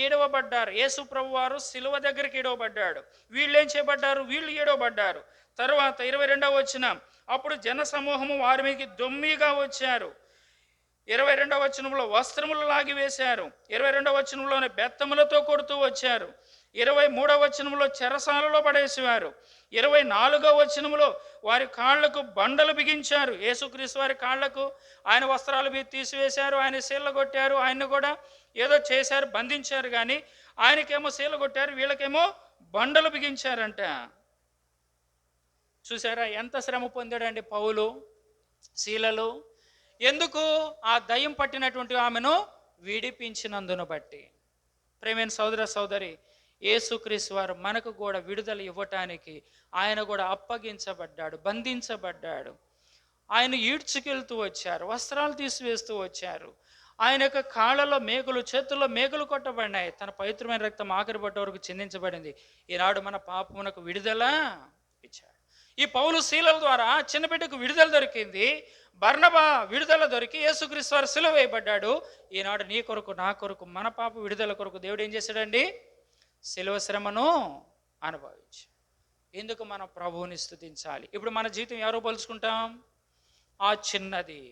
ఏడవబడ్డారు. యేసు ప్రభు వారు శిలువ దగ్గరికి ఏడవబడ్డాడు. వీళ్ళేం చేయబడ్డారు? వీళ్ళు ఏడవబడ్డారు. తర్వాత 22వ వచనం, అప్పుడు జన సమూహము వారి మీదకి దొమ్మిగా వచ్చారు. 22వ వచనంలో వస్త్రములు లాగి వేశారు. 22వ వచనంలోనే బెత్తములతో కొడుతూ వచ్చారు. 23వ వచనంలో చెరసాలలో పడేసేవారు. 24వ వచనంలో వారి కాళ్లకు బండలు బిగించారు. యేసుక్రీస్తు వారి కాళ్లకు ఆయన వస్త్రాలు తీసివేశారు. ఆయన శీల కొట్టారు. ఆయన్ని కూడా ఏదో చేశారు, బంధించారు. కానీ ఆయనకేమో శీల కొట్టారు, వీళ్ళకేమో బండలు బిగించారంట. చూసారా ఎంత శ్రమ పొందాడండి పౌలు, శీలలు. ఎందుకు? ఆ దయ్యం పట్టినటువంటి ఆమెను విడిపించినందును బట్టి. ప్రేమైన సోదర సోదరి, యేసుక్రీస్తు వారు మనకు కూడా విడుదల ఇవ్వటానికి ఆయన కూడా అప్పగించబడ్డాడు, బంధించబడ్డాడు. ఆయన ఈడ్చుకెళ్తూ వచ్చారు, వస్త్రాలు తీసివేస్తూ వచ్చారు. ఆయన యొక్క కాళ్ళలో మేకులు, చేతుల్లో మేకులు కొట్టబడినాయి. తన పవిత్రమైన రక్తం ఆఖరి బట్ట వరకు చిందించబడింది. ఈనాడు మన పాపమునకు విడుదల ఇచ్చాడు. ఈ పౌలు శీలల ద్వారా చిన్న బిడ్డకు విడుదల దొరికింది. బర్నబా విడుదల దొరికి యేసుక్రీస్తు వారు సిలువ వేయబడ్డాడు. ఈనాడు నీ కొరకు, నా కొరకు, మన పాప విడుదల కొరకు దేవుడు ఏం చేశాడండి? సిలువ శ్రమను అనుభవించాడు. ఎందుకు మనం ప్రభువుని స్తుతించాలి? ఇప్పుడు మన జీవితం ఎవరో పోల్చుకుంటాం? ఆ చిన్నది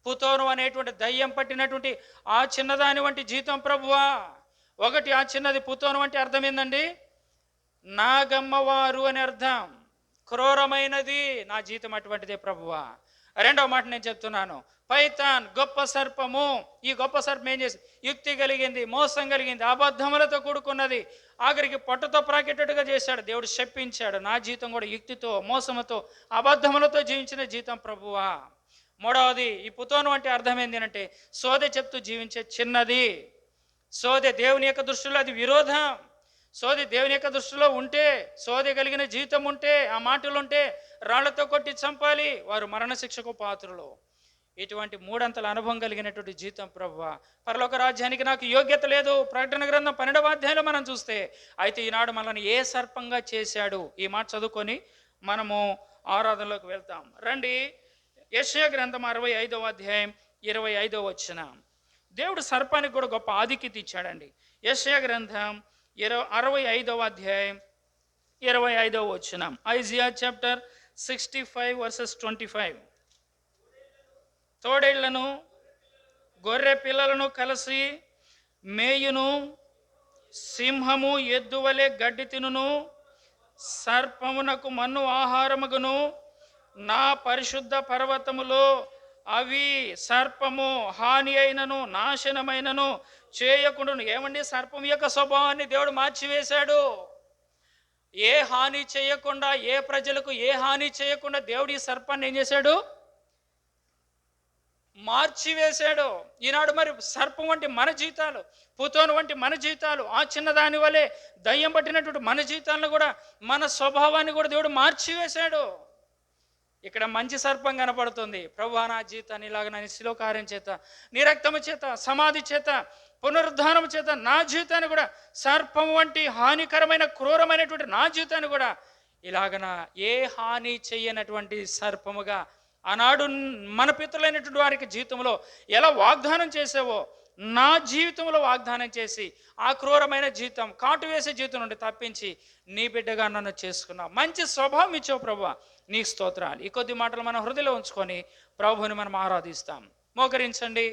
పుతోను అనేటువంటి దయ్యం పట్టినటువంటి ఆ చిన్నదాని వంటి జీవితం ప్రభువా. ఒకటి, ఆ చిన్నది పుతోను వంటి అర్థం ఏందండి? నాగమ్మవారు అని అర్థం. క్రూరమైనది నా జీవితం అటువంటిదే ప్రభువా. రెండవ మాట నేను చెప్తున్నాను, పైతాన్ గొప్ప సర్పము. ఈ గొప్ప సర్పం ఏం చేసి? యుక్తి కలిగింది, మోసం కలిగింది, అబద్ధములతో కూడుకున్నది, ఆఖరికి పొట్టతో ప్రాకెట్టేట్టుగా చేశాడు. దేవుడు శప్పించాడు. నా జీవితం కూడా యుక్తితో, మోసముతో, అబద్ధములతో జీవించిన జీవితం ప్రభువా. మూడవది, ఈ పుతోను అంటే అర్థం ఏంటి అంటే సోదె చెప్తూ జీవించే చిన్నది. సోదె దేవుని యొక్క దృష్టిలో అది విరోధం. సోదె దేవుని యొక్క దృష్టిలో ఉంటే, సోదె కలిగిన జీవితం ఉంటే, ఆ మాటలు ఉంటే రాళ్లతో కొట్టి చంపాలి, వారు మరణశిక్షకు పాత్రులు. ఇటువంటి మూడంతల అనుభవం కలిగినటువంటి జీవితం ప్రభువా. పరలోక రాజ్యానికి నాకు యోగ్యత లేదు. ప్రకటన గ్రంథం 12వ అధ్యాయంలో మనం చూస్తే, అయితే ఈనాడు మనల్ని ఏ సర్పంగా చేశాడు? ఈ మాట చదువుకొని మనము ఆరాధనలోకి వెళ్తాం. రండి, యెషయా గ్రంథం 65వ అధ్యాయం 25వ వచనం. దేవుడు సర్పానికి కూడా గొప్ప ఆధిక్యత ఇచ్చాడండి. యెషయా గ్రంథం 65వ అధ్యాయం 25వ వచనం. Isaiah chapter 65 versus 25. తోడేళ్లను గొర్రె పిల్లలను కలిసి మేయును, సింహము ఎద్దు వలె గడ్డి తినును, సర్పమునకు మన్ను ఆహారముగును. నా పరిశుద్ధ పర్వతములో అవి సర్పము హాని అయినను నాశనమైనను చేయకుండాను. ఏమండి? సర్పం యొక్క స్వభావాన్ని దేవుడు మార్చివేశాడు. ఏ హాని చేయకుండా, ఏ ప్రజలకు ఏ హాని చేయకుండా దేవుడు ఈ సర్పాన్ని ఏం చేశాడు? మార్చివేశాడు. ఈనాడు మరి సర్పం వంటి మన జీవితాలు, పుతోను వంటి మన జీవితాలు, ఆ చిన్నదాని వలె దయ్యం పట్టినటువంటి మన జీవితాలను కూడా, మన స్వభావాన్ని కూడా దేవుడు మార్చివేశాడు. ఇక్కడ మంచి సర్పం కనపడుతుంది. ప్రభువా, నా జీవితాన్ని ఇలాగ నా శిలువ కార్యం చేత, నీ రక్తము చేత, సమాధి చేత, పునరుద్ధానం చేత నా జీవితాన్ని కూడా, సర్పం వంటి హానికరమైన క్రూరమైనటువంటి నా జీవితాన్ని కూడా ఇలాగన ఏ హాని చెయ్యనటువంటి సర్పముగా ఆనాడు మన పితరులైనటువంటి వారికి జీవితంలో ఎలా వాగ్దానం చేసావో, నా జీవితంలో వాగ్దానం చేసి ఆ క్రూరమైన జీవితం, కాటు వేసే జీవితం నుండి తప్పించి నీ బిడ్డగా నన్ను చేసుకున్నావు. మంచి స్వభావం ఇచ్చావు ప్రభువా, నీకు స్తోత్రాలు. ఈ కొద్ది మాటలు మన హృదయంలో ఉంచుకొని ప్రభువుని మనం ఆరాధిస్తాం. మోకరించండి.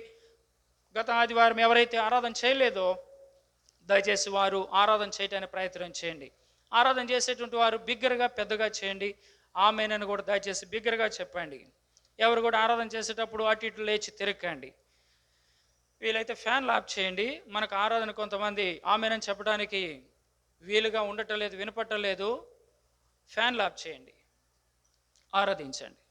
గత ఆదివారం ఎవరైతే ఆరాధన చేయలేదో దయచేసి వారు ఆరాధన చేయడానికి ప్రయత్నం చేయండి. ఆరాధన చేసేటువంటి వారు బిగ్గరగా, పెద్దగా చేయండి. ఆమేనని కూడా దయచేసి బిగ్గరగా చెప్పండి. ఎవరు కూడా ఆరాధన చేసేటప్పుడు అటు ఇటు లేచి తిరగండి. వీలైతే ఫ్యాన్లు ఆఫ్ చేయండి. మనకు ఆరాధన కొంతమంది ఆమేనని చెప్పడానికి వీలుగా ఉండటం లేదు, వినపట్టలేదు. ఫ్యాన్లు ఆఫ్ చేయండి, ఆరాధించండి.